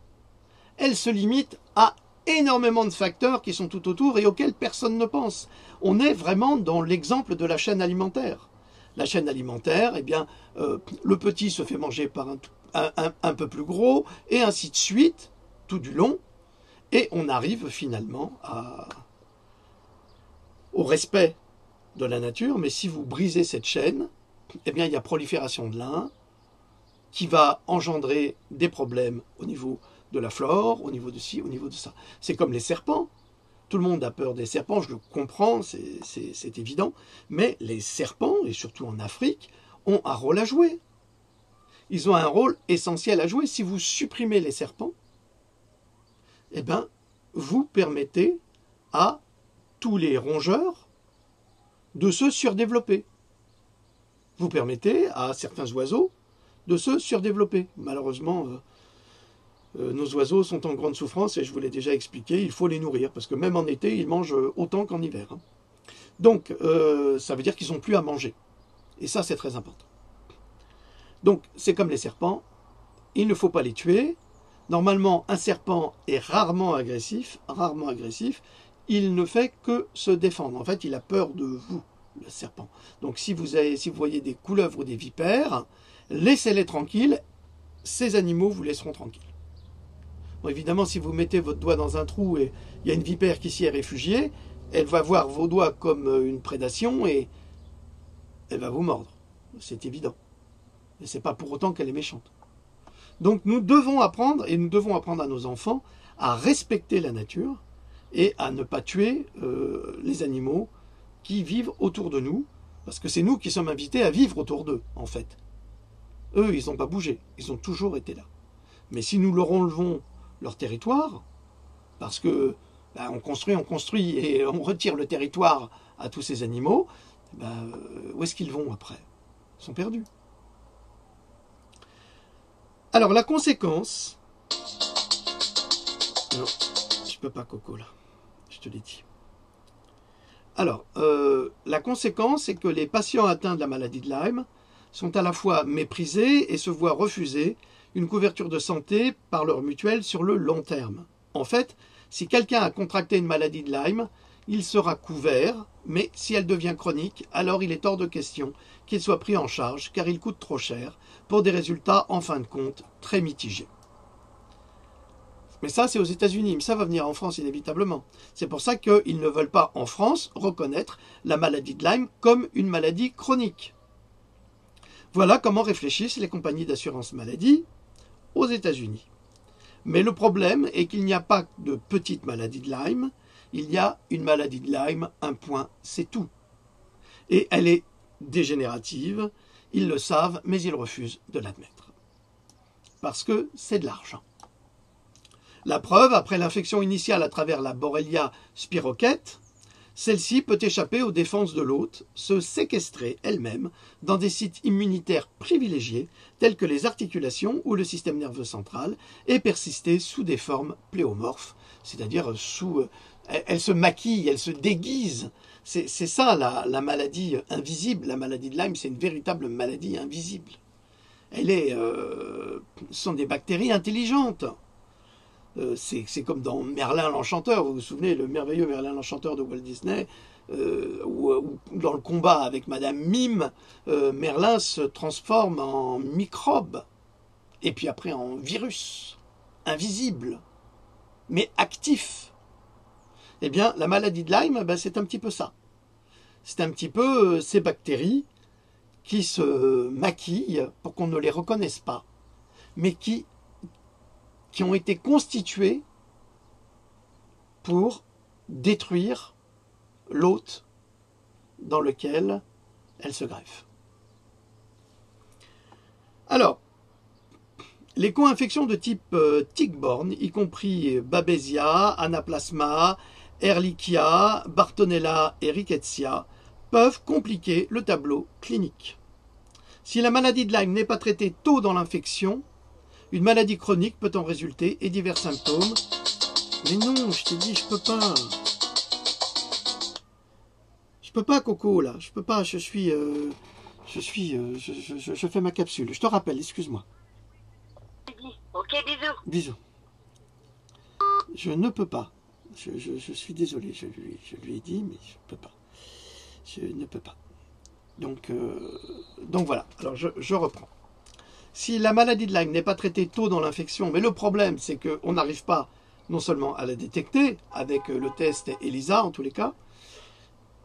S1: Elle se limite à énormément de facteurs qui sont tout autour et auxquels personne ne pense. On est vraiment dans l'exemple de la chaîne alimentaire. La chaîne alimentaire, eh bien, le petit se fait manger par un peu plus gros, et ainsi de suite. tout du long, et on arrive finalement au respect de la nature. Mais si vous brisez cette chaîne, eh bien il y a prolifération de l'un qui va engendrer des problèmes au niveau de la flore, au niveau de ci, au niveau de ça. C'est comme les serpents. Tout le monde a peur des serpents, je le comprends, c'est évident. Mais les serpents, et surtout en Afrique, ont un rôle à jouer. Ils ont un rôle essentiel à jouer. Si vous supprimez les serpents, eh bien, vous permettez à tous les rongeurs de se surdévelopper. Vous permettez à certains oiseaux de se surdévelopper. Malheureusement, nos oiseaux sont en grande souffrance et je vous l'ai déjà expliqué, il faut les nourrir parce que même en été, ils mangent autant qu'en hiver. Donc, ça veut dire qu'ils n'ont plus à manger. Et ça, c'est très important. Donc, c'est comme les serpents, il ne faut pas les tuer. Normalement, un serpent est rarement agressif, il ne fait que se défendre. En fait, il a peur de vous, le serpent. Donc, si vous voyez des couleuvres ou des vipères, laissez-les tranquilles, ces animaux vous laisseront tranquilles. Bon, évidemment, si vous mettez votre doigt dans un trou et il y a une vipère qui s'y est réfugiée, elle va voir vos doigts comme une prédation et elle va vous mordre. C'est évident. Et ce n'est pas pour autant qu'elle est méchante. Donc nous devons apprendre, et nous devons apprendre à nos enfants, à respecter la nature et à ne pas tuer les animaux qui vivent autour de nous, parce que c'est nous qui sommes invités à vivre autour d'eux, en fait. Eux, ils n'ont pas bougé, ils ont toujours été là. Mais si nous leur enlevons leur territoire, parce que on construit et on retire le territoire à tous ces animaux, où est-ce qu'ils vont après? Ils sont perdus. Alors la conséquence... Non, je peux pas Coco là, je te l'ai dit. Alors, la conséquence, c'est que les patients atteints de la maladie de Lyme sont à la fois méprisés et se voient refuser une couverture de santé par leur mutuelle sur le long terme. En fait, si quelqu'un a contracté une maladie de Lyme, il sera couvert, mais si elle devient chronique, alors il est hors de question qu'il soit pris en charge, car il coûte trop cher, pour des résultats, en fin de compte, très mitigés. Mais ça, c'est aux États-Unis, mais ça va venir en France inévitablement. C'est pour ça qu'ils ne veulent pas, en France, reconnaître la maladie de Lyme comme une maladie chronique. Voilà comment réfléchissent les compagnies d'assurance maladie aux États-Unis. Mais le problème est qu'il n'y a pas de petite maladie de Lyme, il y a une maladie de Lyme, un point, c'est tout. Et elle est dégénérative, ils le savent, mais ils refusent de l'admettre. Parce que c'est de l'argent. La preuve, après l'infection initiale à travers la Borrelia spirochète, celle-ci peut échapper aux défenses de l'hôte, se séquestrer elle-même dans des sites immunitaires privilégiés tels que les articulations ou le système nerveux central et persister sous des formes pléomorphes, c'est-à-dire elle se maquille, elle se déguise. C'est ça la maladie invisible. La maladie de Lyme, c'est une véritable maladie invisible. Ce sont des bactéries intelligentes. C'est comme dans Merlin l'Enchanteur, vous vous souvenez, le merveilleux Merlin l'Enchanteur de Walt Disney, où dans le combat avec Madame Mime, Merlin se transforme en microbe, et puis après en virus, invisible, mais actif. Eh bien, la maladie de Lyme, c'est un petit peu ça. C'est un petit peu ces bactéries qui se maquillent pour qu'on ne les reconnaisse pas, mais qui ont été constituées pour détruire l'hôte dans lequel elles se greffent. Alors, les co-infections de type tick-borne, y compris Babesia, Anaplasma, Ehrlichia, Bartonella et Rickettsia, peuvent compliquer le tableau clinique. Si la maladie de Lyme n'est pas traitée tôt dans l'infection, une maladie chronique peut en résulter et divers symptômes. Mais non, je t'ai dit, je peux pas. Je peux pas, Coco, là. Je peux pas, je fais ma capsule. Je te rappelle, excuse-moi.
S2: Ok, bisous.
S1: Bisous. Je ne peux pas. Je suis désolé, je lui ai dit, mais je ne peux pas. Je ne peux pas. Donc voilà, alors je reprends. Si la maladie de Lyme n'est pas traitée tôt dans l'infection, mais le problème c'est qu'on n'arrive pas non seulement à la détecter avec le test ELISA en tous les cas,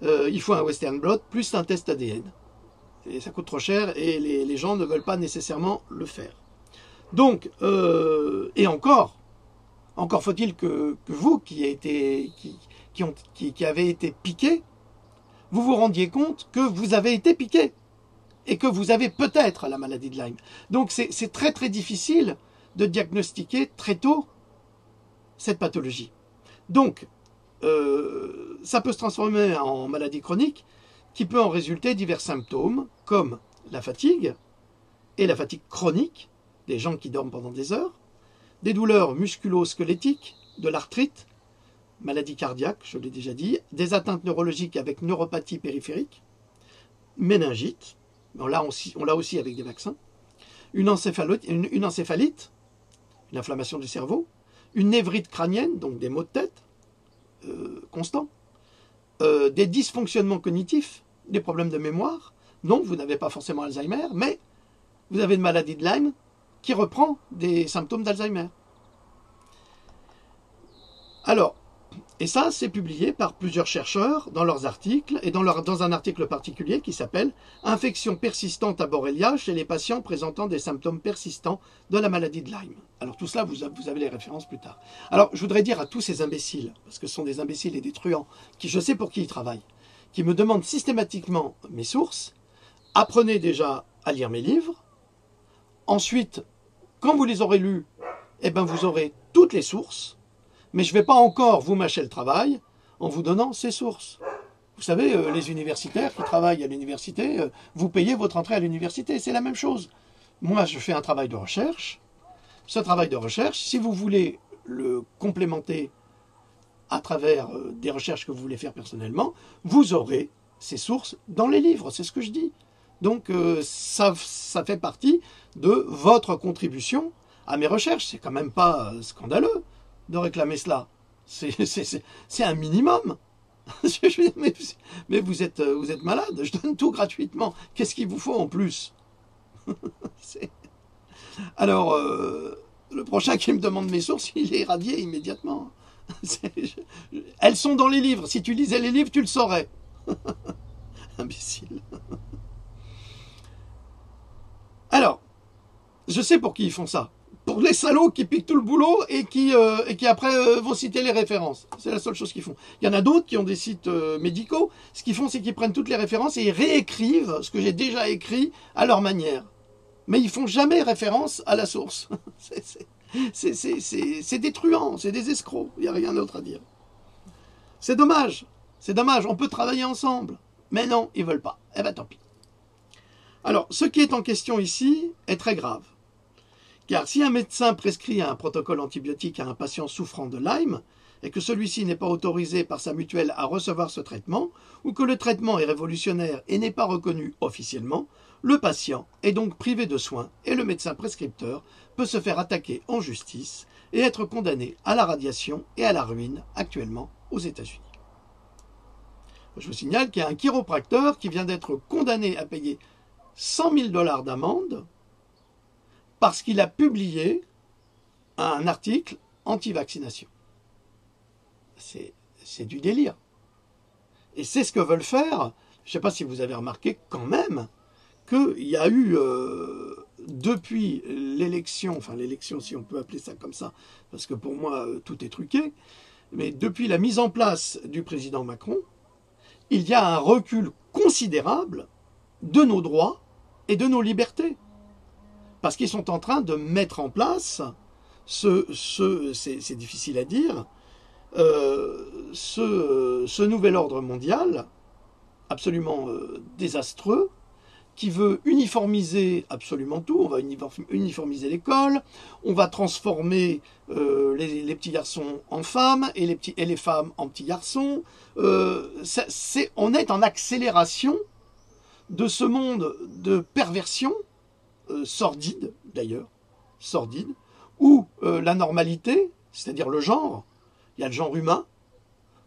S1: il faut un Western blot plus un test ADN. Et ça coûte trop cher et les gens ne veulent pas nécessairement le faire. Donc, et encore faut-il que vous qui avez été piqué, vous vous rendiez compte que vous avez été piqué et que vous avez peut-être la maladie de Lyme. Donc c'est très très difficile de diagnostiquer très tôt cette pathologie. Donc, ça peut se transformer en maladie chronique qui peut en résulter divers symptômes comme la fatigue et la fatigue chronique, des gens qui dorment pendant des heures, des douleurs musculo-squelettiques, de l'arthrite, maladie cardiaque, je l'ai déjà dit, des atteintes neurologiques avec neuropathie périphérique, méningite, on l'a aussi avec des vaccins, une encéphalite, une inflammation du cerveau, une névrite crânienne, donc des maux de tête constants, des dysfonctionnements cognitifs, des problèmes de mémoire. Non, vous n'avez pas forcément Alzheimer, mais vous avez une maladie de Lyme qui reprend des symptômes d'Alzheimer. Alors, et ça, c'est publié par plusieurs chercheurs dans leurs articles, et dans un article particulier qui s'appelle « Infection persistante à Borrelia chez les patients présentant des symptômes persistants de la maladie de Lyme ». Alors tout cela, vous avez les références plus tard. Alors, je voudrais dire à tous ces imbéciles, parce que ce sont des imbéciles et des truands, qui je sais pour qui ils travaillent, qui me demandent systématiquement mes sources, apprenez déjà à lire mes livres. Ensuite, quand vous les aurez lus, eh ben vous aurez toutes les sources, mais je ne vais pas encore vous mâcher le travail en vous donnant ces sources. Vous savez, les universitaires qui travaillent à l'université, vous payez votre entrée à l'université, c'est la même chose. Moi, je fais un travail de recherche. Ce travail de recherche, si vous voulez le complémenter à travers des recherches que vous voulez faire personnellement, vous aurez ces sources dans les livres, c'est ce que je dis. Donc ça fait partie de votre contribution à mes recherches. C'est quand même pas scandaleux de réclamer cela. C'est un minimum. mais vous êtes malade, je donne tout gratuitement. Qu'est-ce qu'il vous faut en plus? Alors, le prochain qui me demande mes sources, il est irradié immédiatement. Elles sont dans les livres. Si tu lisais les livres, tu le saurais. Imbécile. Alors, je sais pour qui ils font ça. Pour les salauds qui piquent tout le boulot et qui après vont citer les références. C'est la seule chose qu'ils font. Il y en a d'autres qui ont des sites médicaux. Ce qu'ils font, c'est qu'ils prennent toutes les références et ils réécrivent ce que j'ai déjà écrit à leur manière. Mais ils font jamais référence à la source. C'est des truands, c'est des escrocs. Il n'y a rien d'autre à dire. C'est dommage. C'est dommage. On peut travailler ensemble. Mais non, ils veulent pas. Eh ben tant pis. Alors, ce qui est en question ici est très grave. Car si un médecin prescrit un protocole antibiotique à un patient souffrant de Lyme, et que celui-ci n'est pas autorisé par sa mutuelle à recevoir ce traitement, ou que le traitement est révolutionnaire et n'est pas reconnu officiellement, le patient est donc privé de soins et le médecin prescripteur peut se faire attaquer en justice et être condamné à la radiation et à la ruine actuellement aux États-Unis. Je vous signale qu'il y a un chiropracteur qui vient d'être condamné à payer 100 000 $ d'amende parce qu'il a publié un article anti-vaccination. C'est du délire. Et c'est ce que veulent faire, je ne sais pas si vous avez remarqué quand même, qu'il y a eu, depuis l'élection, enfin l'élection si on peut appeler ça comme ça, parce que pour moi tout est truqué, mais depuis la mise en place du président Macron, il y a un recul considérable de nos droits et de nos libertés. Parce qu'ils sont en train de mettre en place c'est difficile à dire, ce nouvel ordre mondial absolument désastreux qui veut uniformiser absolument tout. On va uniformiser l'école, on va transformer les petits garçons en femmes et les femmes en petits garçons. On est en accélération de ce monde de perversion sordide d'ailleurs, sordide, où la normalité, c'est-à-dire le genre, il y a le genre humain,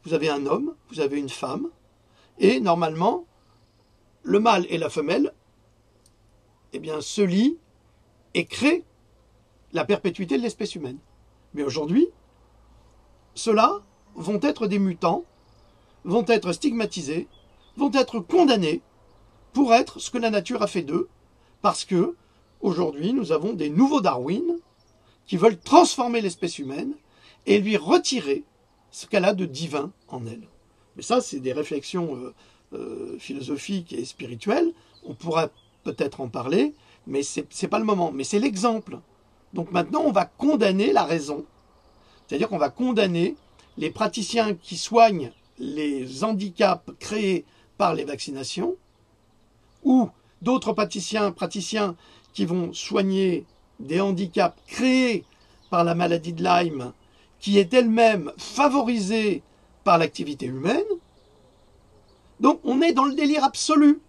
S1: vous avez un homme, vous avez une femme, et normalement, le mâle et la femelle, eh bien, se lient et crée la perpétuité de l'espèce humaine. Mais aujourd'hui, ceux-là vont être des mutants, vont être stigmatisés, vont être condamnés pour être ce que la nature a fait d'eux, parce que aujourd'hui nous avons des nouveaux Darwin qui veulent transformer l'espèce humaine et lui retirer ce qu'elle a de divin en elle. Mais ça, c'est des réflexions philosophiques et spirituelles. On pourra peut-être en parler, mais c'est pas le moment. Mais c'est l'exemple. Donc maintenant, on va condamner la raison. C'est-à-dire qu'on va condamner les praticiens qui soignent les handicaps créés par les vaccinations, ou d'autres praticiens qui vont soigner des handicaps créés par la maladie de Lyme, qui est elle-même favorisée par l'activité humaine. Donc on est dans le délire absolu.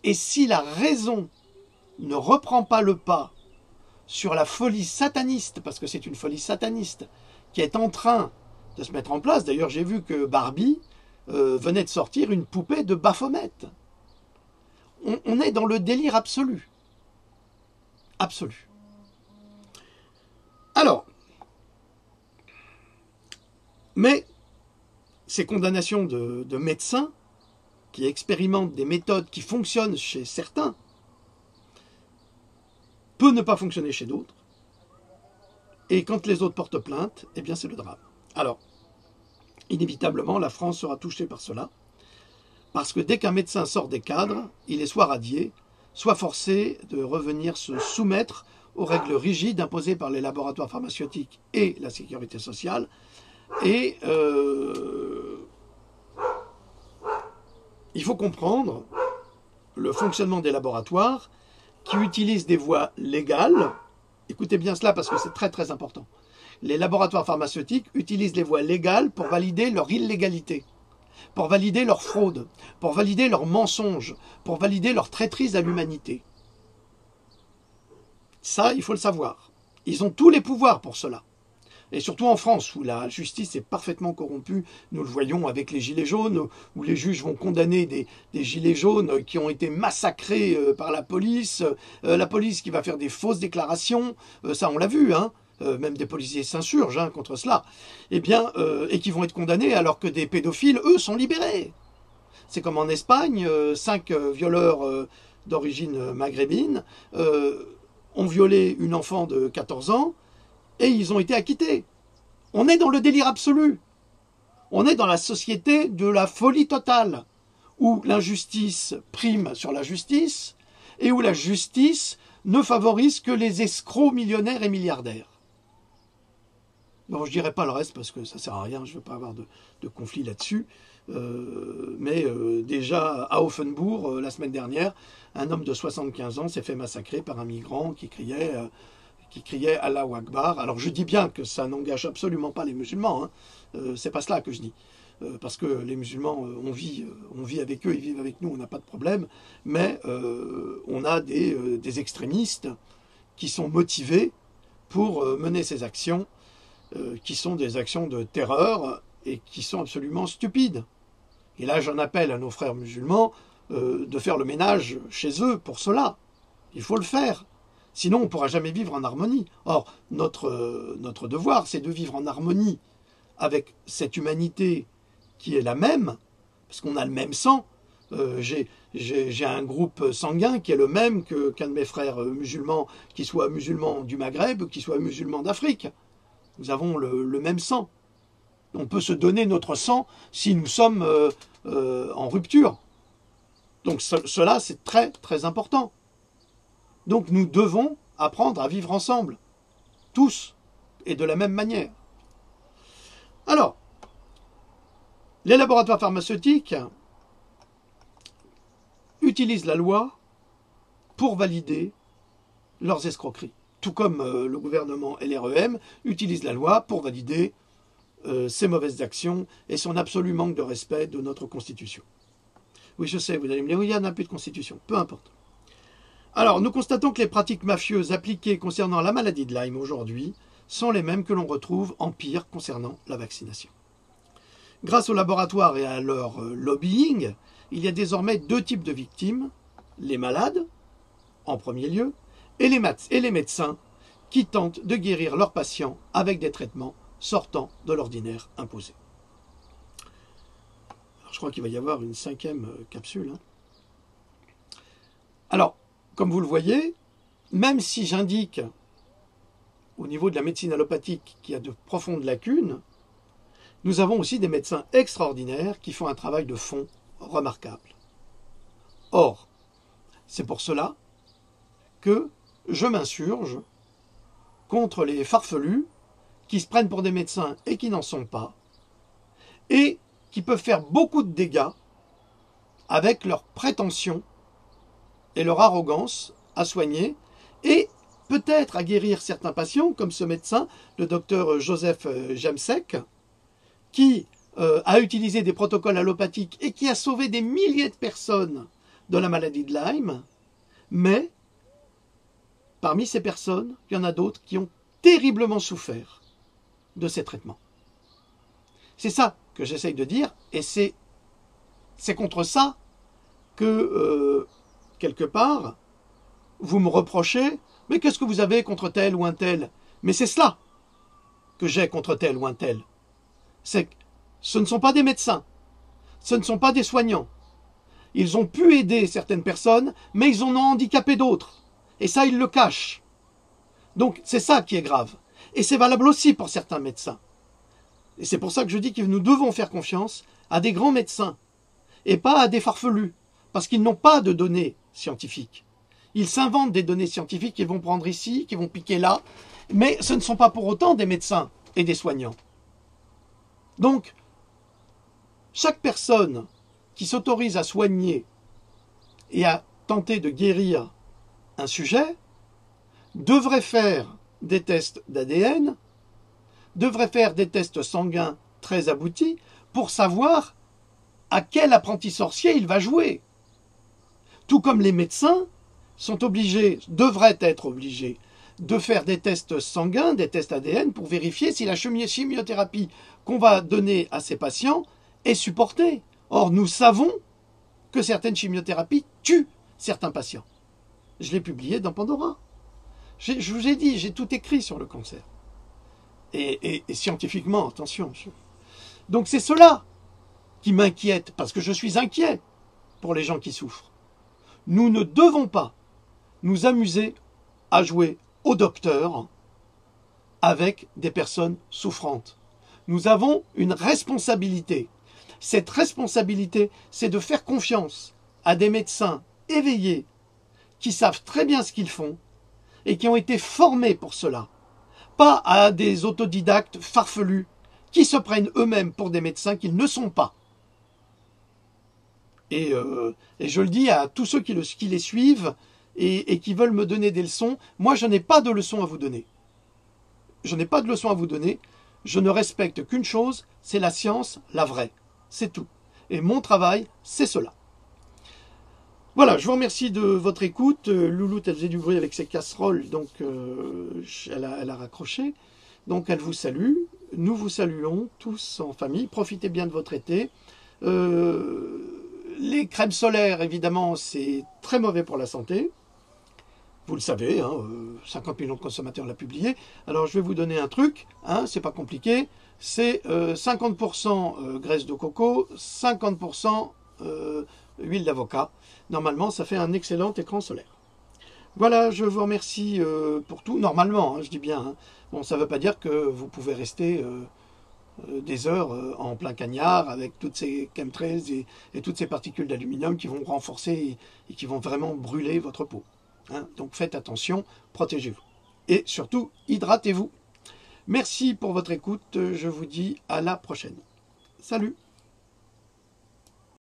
S1: Et si la raison ne reprend pas le pas sur la folie sataniste, parce que c'est une folie sataniste qui est en train de se mettre en place, d'ailleurs j'ai vu que Barbie venait de sortir une poupée de Baphomet. On est dans le délire absolu. Absolu. Alors, mais ces condamnations de médecins qui expérimentent des méthodes qui fonctionnent chez certains peut ne pas fonctionner chez d'autres. Et quand les autres portent plainte, eh bien c'est le drame. Alors, inévitablement, la France sera touchée par cela, parce que dès qu'un médecin sort des cadres, il est soit radié, soit forcé de revenir se soumettre aux règles rigides imposées par les laboratoires pharmaceutiques et la sécurité sociale. Et il faut comprendre le fonctionnement des laboratoires qui utilisent des voies légales. Écoutez bien cela parce que c'est très très important. Les laboratoires pharmaceutiques utilisent les voies légales pour valider leur illégalité, pour valider leur fraude, pour valider leurs mensonges, pour valider leur traîtrise à l'humanité. Ça, il faut le savoir. Ils ont tous les pouvoirs pour cela. Et surtout en France, où la justice est parfaitement corrompue, nous le voyons avec les gilets jaunes, où les juges vont condamner des gilets jaunes qui ont été massacrés par la police qui va faire des fausses déclarations, ça on l'a vu, hein, même des policiers s'insurgent hein, contre cela, et qui vont être condamnés alors que des pédophiles, eux, sont libérés. C'est comme en Espagne, 5 violeurs d'origine maghrébine ont violé une enfant de 14 ans, et ils ont été acquittés. On est dans le délire absolu. On est dans la société de la folie totale, où l'injustice prime sur la justice, et où la justice ne favorise que les escrocs millionnaires et milliardaires. Bon, je ne dirai pas le reste parce que ça ne sert à rien, je ne veux pas avoir de conflit là-dessus. Mais déjà, à Offenbourg, la semaine dernière, un homme de 75 ans s'est fait massacrer par un migrant qui criait Allahu Akbar. Alors je dis bien que ça n'engage absolument pas les musulmans, hein. C'est pas cela que je dis. Parce que les musulmans, on vit avec eux, ils vivent avec nous, on n'a pas de problème, mais on a des extrémistes qui sont motivés pour mener ces actions, qui sont des actions de terreur et qui sont absolument stupides. Et là, j'en appelle à nos frères musulmans de faire le ménage chez eux pour cela. Il faut le faire. Sinon, on ne pourra jamais vivre en harmonie. Or, notre devoir, c'est de vivre en harmonie avec cette humanité qui est la même, parce qu'on a le même sang. J'ai un groupe sanguin qui est le même qu'un de mes frères musulmans, qui soit musulman du Maghreb ou qui soit musulman d'Afrique. Nous avons le même sang. On peut se donner notre sang si nous sommes en rupture. Donc cela, c'est très très important. Donc nous devons apprendre à vivre ensemble, tous, et de la même manière. Alors, les laboratoires pharmaceutiques utilisent la loi pour valider leurs escroqueries. Tout comme le gouvernement et l'REM utilisent la loi pour valider ses mauvaises actions et son absolu manque de respect de notre Constitution. Oui, je sais, vous allez me dire, oui, il n'y en a plus de Constitution, peu importe. Alors, nous constatons que les pratiques mafieuses appliquées concernant la maladie de Lyme aujourd'hui sont les mêmes que l'on retrouve en pire concernant la vaccination. Grâce aux laboratoires et à leur lobbying, il y a désormais deux types de victimes, les malades, en premier lieu, et les médecins qui tentent de guérir leurs patients avec des traitements sortant de l'ordinaire imposé. Alors, je crois qu'il va y avoir une 5e capsule. Alors, comme vous le voyez, même si j'indique au niveau de la médecine allopathique qu'il y a de profondes lacunes, nous avons aussi des médecins extraordinaires qui font un travail de fond remarquable. Or, c'est pour cela que je m'insurge contre les farfelus qui se prennent pour des médecins et qui n'en sont pas, et qui peuvent faire beaucoup de dégâts avec leur prétention et leur arrogance à soigner, et peut-être à guérir certains patients, comme ce médecin, le docteur Joseph Jamsek, qui a utilisé des protocoles allopathiques et qui a sauvé des milliers de personnes de la maladie de Lyme, mais parmi ces personnes, il y en a d'autres qui ont terriblement souffert de ces traitements. C'est ça que j'essaye de dire, et c'est contre ça que, quelque part, vous me reprochez, mais qu'est-ce que vous avez contre tel ou un tel? Mais c'est cela que j'ai contre tel ou un tel. C'est que ce ne sont pas des médecins, ce ne sont pas des soignants. Ils ont pu aider certaines personnes, mais ils en ont handicapé d'autres. Et ça, ils le cachent. Donc, c'est ça qui est grave. Et c'est valable aussi pour certains médecins. Et c'est pour ça que je dis que nous devons faire confiance à des grands médecins, et pas à des farfelus, parce qu'ils n'ont pas de données scientifiques. Ils s'inventent des données scientifiques qu'ils vont prendre ici, qu'ils vont piquer là, mais ce ne sont pas pour autant des médecins et des soignants. Donc, chaque personne qui s'autorise à soigner et à tenter de guérir un sujet devrait faire des tests d'ADN, devrait faire des tests sanguins très aboutis pour savoir à quel apprenti sorcier il va jouer. Tout comme les médecins sont obligés, devraient être obligés, de faire des tests sanguins, des tests ADN pour vérifier si la chimiothérapie qu'on va donner à ces patients est supportée. Or, nous savons que certaines chimiothérapies tuent certains patients. Je l'ai publié dans Pandora. Je vous ai dit, j'ai tout écrit sur le cancer. Et scientifiquement, attention. Donc c'est cela qui m'inquiète, parce que je suis inquiet pour les gens qui souffrent. Nous ne devons pas nous amuser à jouer au docteur avec des personnes souffrantes. Nous avons une responsabilité. Cette responsabilité, c'est de faire confiance à des médecins éveillés qui savent très bien ce qu'ils font et qui ont été formés pour cela. Pas à des autodidactes farfelus qui se prennent eux-mêmes pour des médecins qu'ils ne sont pas. Et je le dis à tous ceux qui les suivent et qui veulent me donner des leçons, moi je n'ai pas de leçons à vous donner. Je n'ai pas de leçons à vous donner, je ne respecte qu'une chose, c'est la science, la vraie. C'est tout. Et mon travail, c'est cela. Voilà, je vous remercie de votre écoute. Louloute, elle faisait du bruit avec ses casseroles, donc elle a raccroché. Donc elle vous salue. Nous vous saluons tous en famille. Profitez bien de votre été. Les crèmes solaires, évidemment, c'est très mauvais pour la santé. Vous le savez, hein, 50 millions de consommateurs l'ont publié. Alors je vais vous donner un truc, hein, c'est pas compliqué. C'est 50% graisse de coco, 50% huile d'avocat. Normalement, ça fait un excellent écran solaire. Voilà, je vous remercie pour tout. Normalement, hein, je dis bien. Hein. Bon, ça ne veut pas dire que vous pouvez rester des heures en plein cagnard avec toutes ces chemtrails et toutes ces particules d'aluminium qui vont renforcer et qui vont vraiment brûler votre peau. Hein. Donc faites attention, protégez-vous. Et surtout, hydratez-vous. Merci pour votre écoute. Je vous dis à la prochaine. Salut!